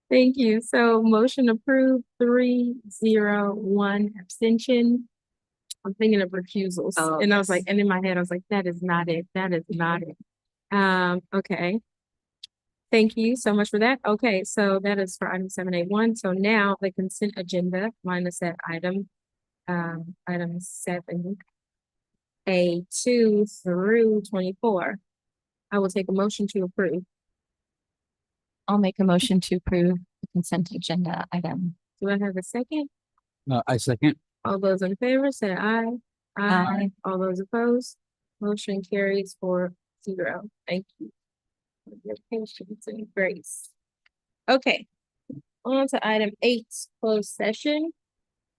Thank you. So motion approved, 3-0-1 abstention. I'm thinking of recusals, and I was like, and in my head, I was like, that is not it. That is not it. Okay. Thank you so much for that. Okay, so that is for item 7A1. So now the consent agenda minus that item, item 7A2 through 24. I will take a motion to approve. I'll make a motion to approve the consent agenda item. Do I have a second? I second. All those in favor say aye. Aye. All those opposed, motion carries 4-0. Thank you for your patience and grace. Okay, on to item 8, closed session.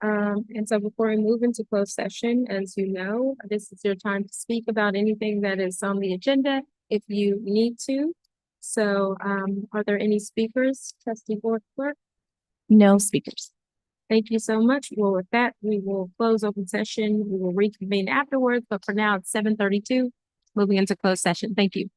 And so before we move into closed session, as you know, this is your time to speak about anything that is on the agenda if you need to. So, are there any speakers? Trustee Board Clerk? No speakers. Thank you so much. Well, with that, we will close open session. We will reconvene afterwards, but for now it's 7:32, moving into closed session. Thank you.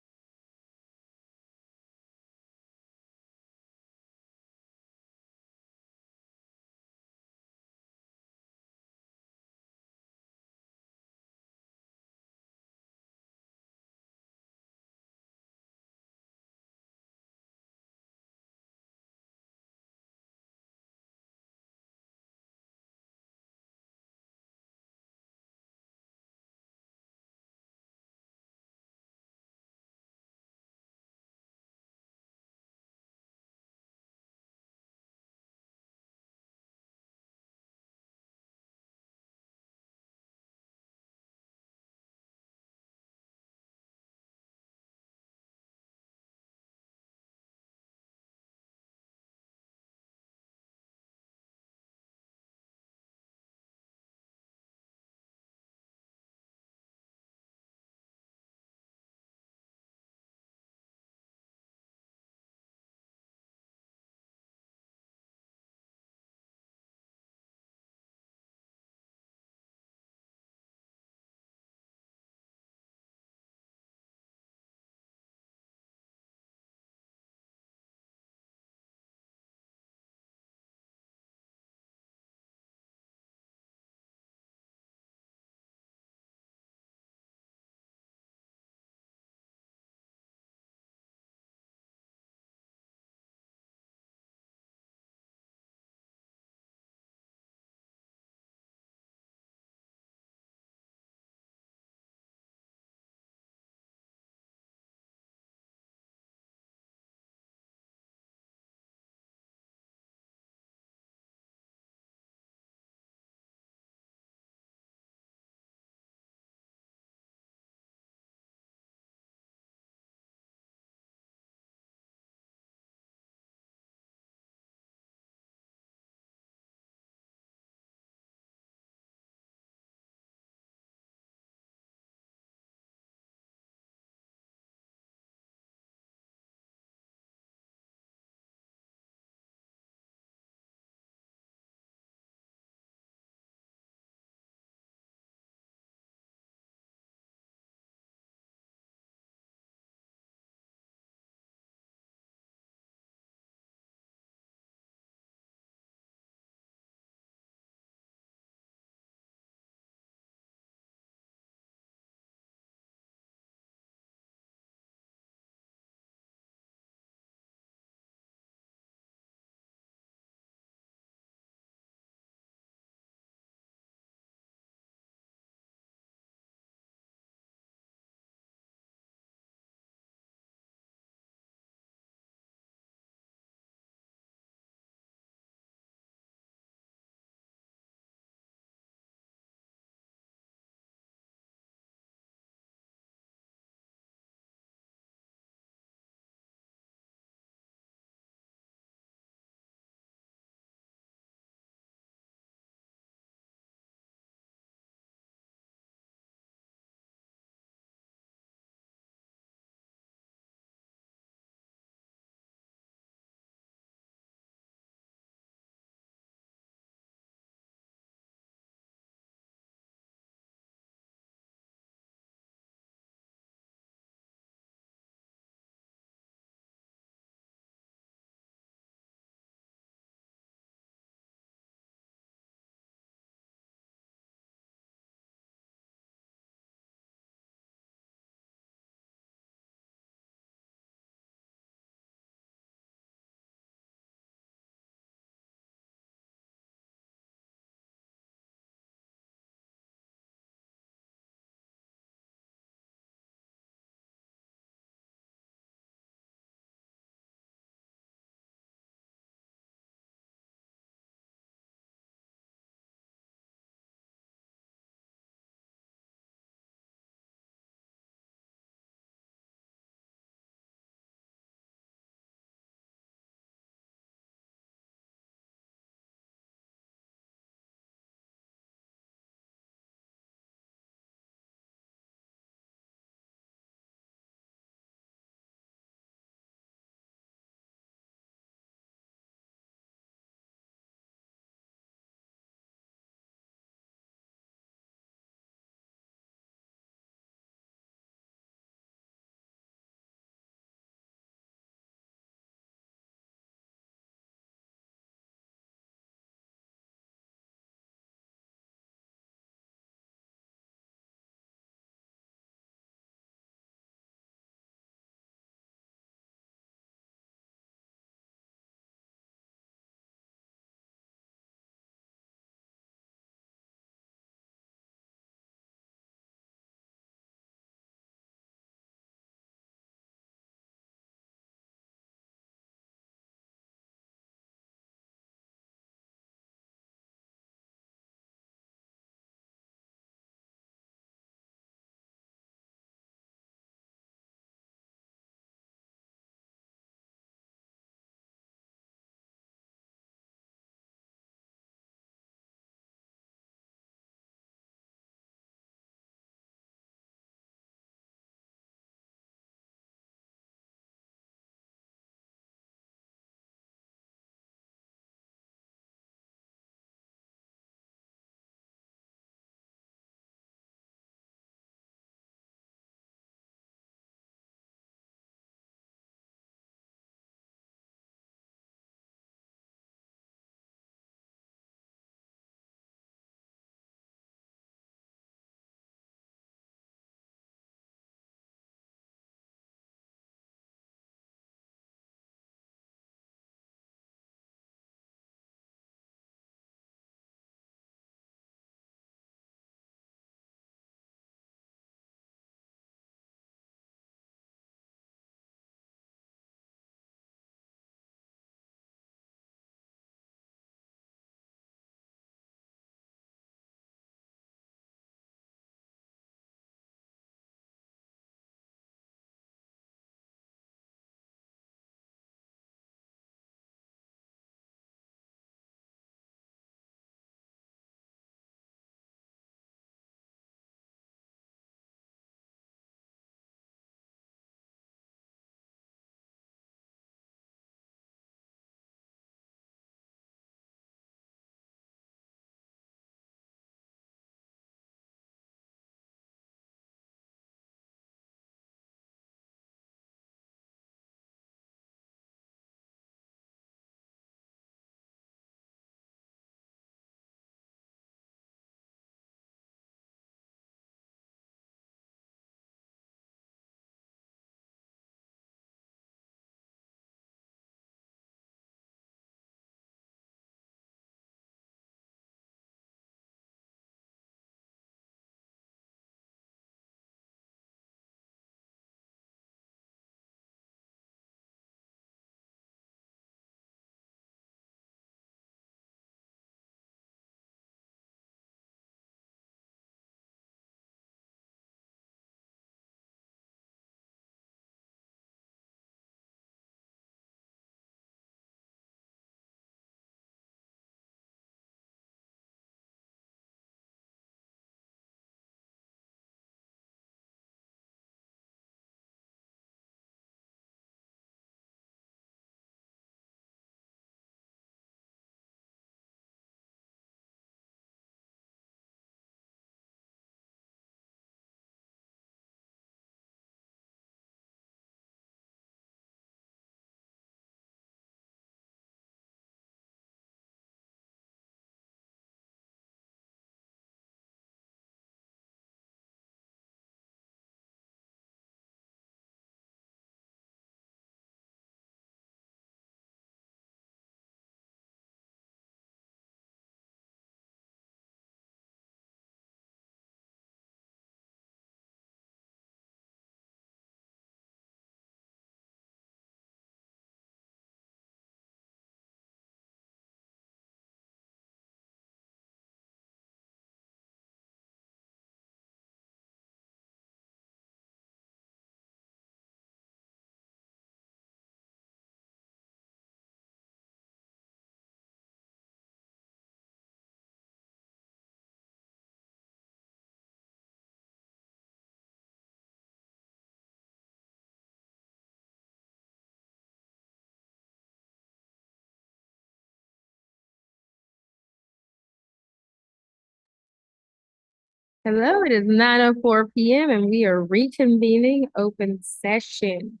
Hello, it is 9:04 PM and we are reconvening open session.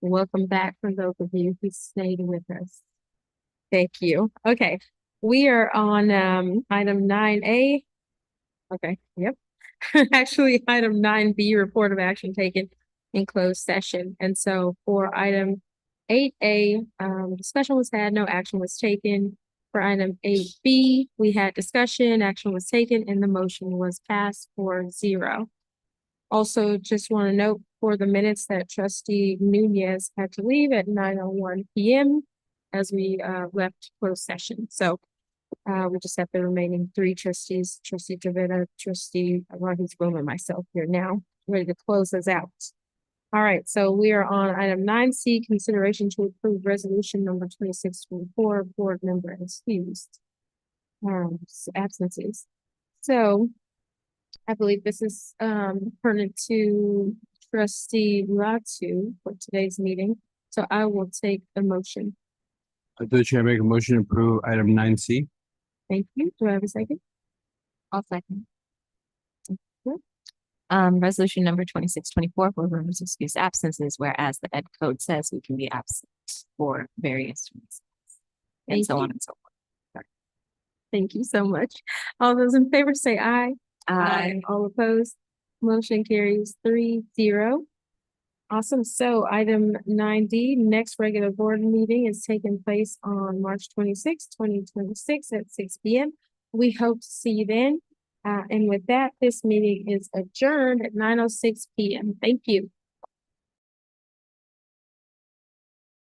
Welcome back for those of you who stayed with us. Thank you. Okay, we are on item 9A. Okay, yep. Actually, item 9B, report of action taken in closed session. And so for item 8A, discussion was had, no action was taken. For item 8B, we had discussion, action was taken, and the motion was passed 4-0. Also, just want to note for the minutes that trustee Nunez had to leave at 9:01 PM as we left closed session. So we just have the remaining three trustees, trustee Javeda, trustee Rahi's Boom, and myself here now, ready to close us out. All right, so we are on item 9C, consideration to approve resolution number 2624, board member excused. Absences. So I believe this is pertinent to trustee Latu for today's meeting. So I will take the motion. The chair make a motion to approve item 9C. Thank you. Do I have a second? I'll second. Resolution number 2624, board members excuse absences, whereas the ed code says we can be absent for various reasons. And Thank so you. on and so forth. Thank you so much. All those in favor say aye. Aye. All opposed, motion carries 3-0. Awesome. So item 9D, next regular board meeting is taking place on March 26, 2026 at 6 PM. We hope to see you then. And with that, this meeting is adjourned at 9:06 PM. Thank you.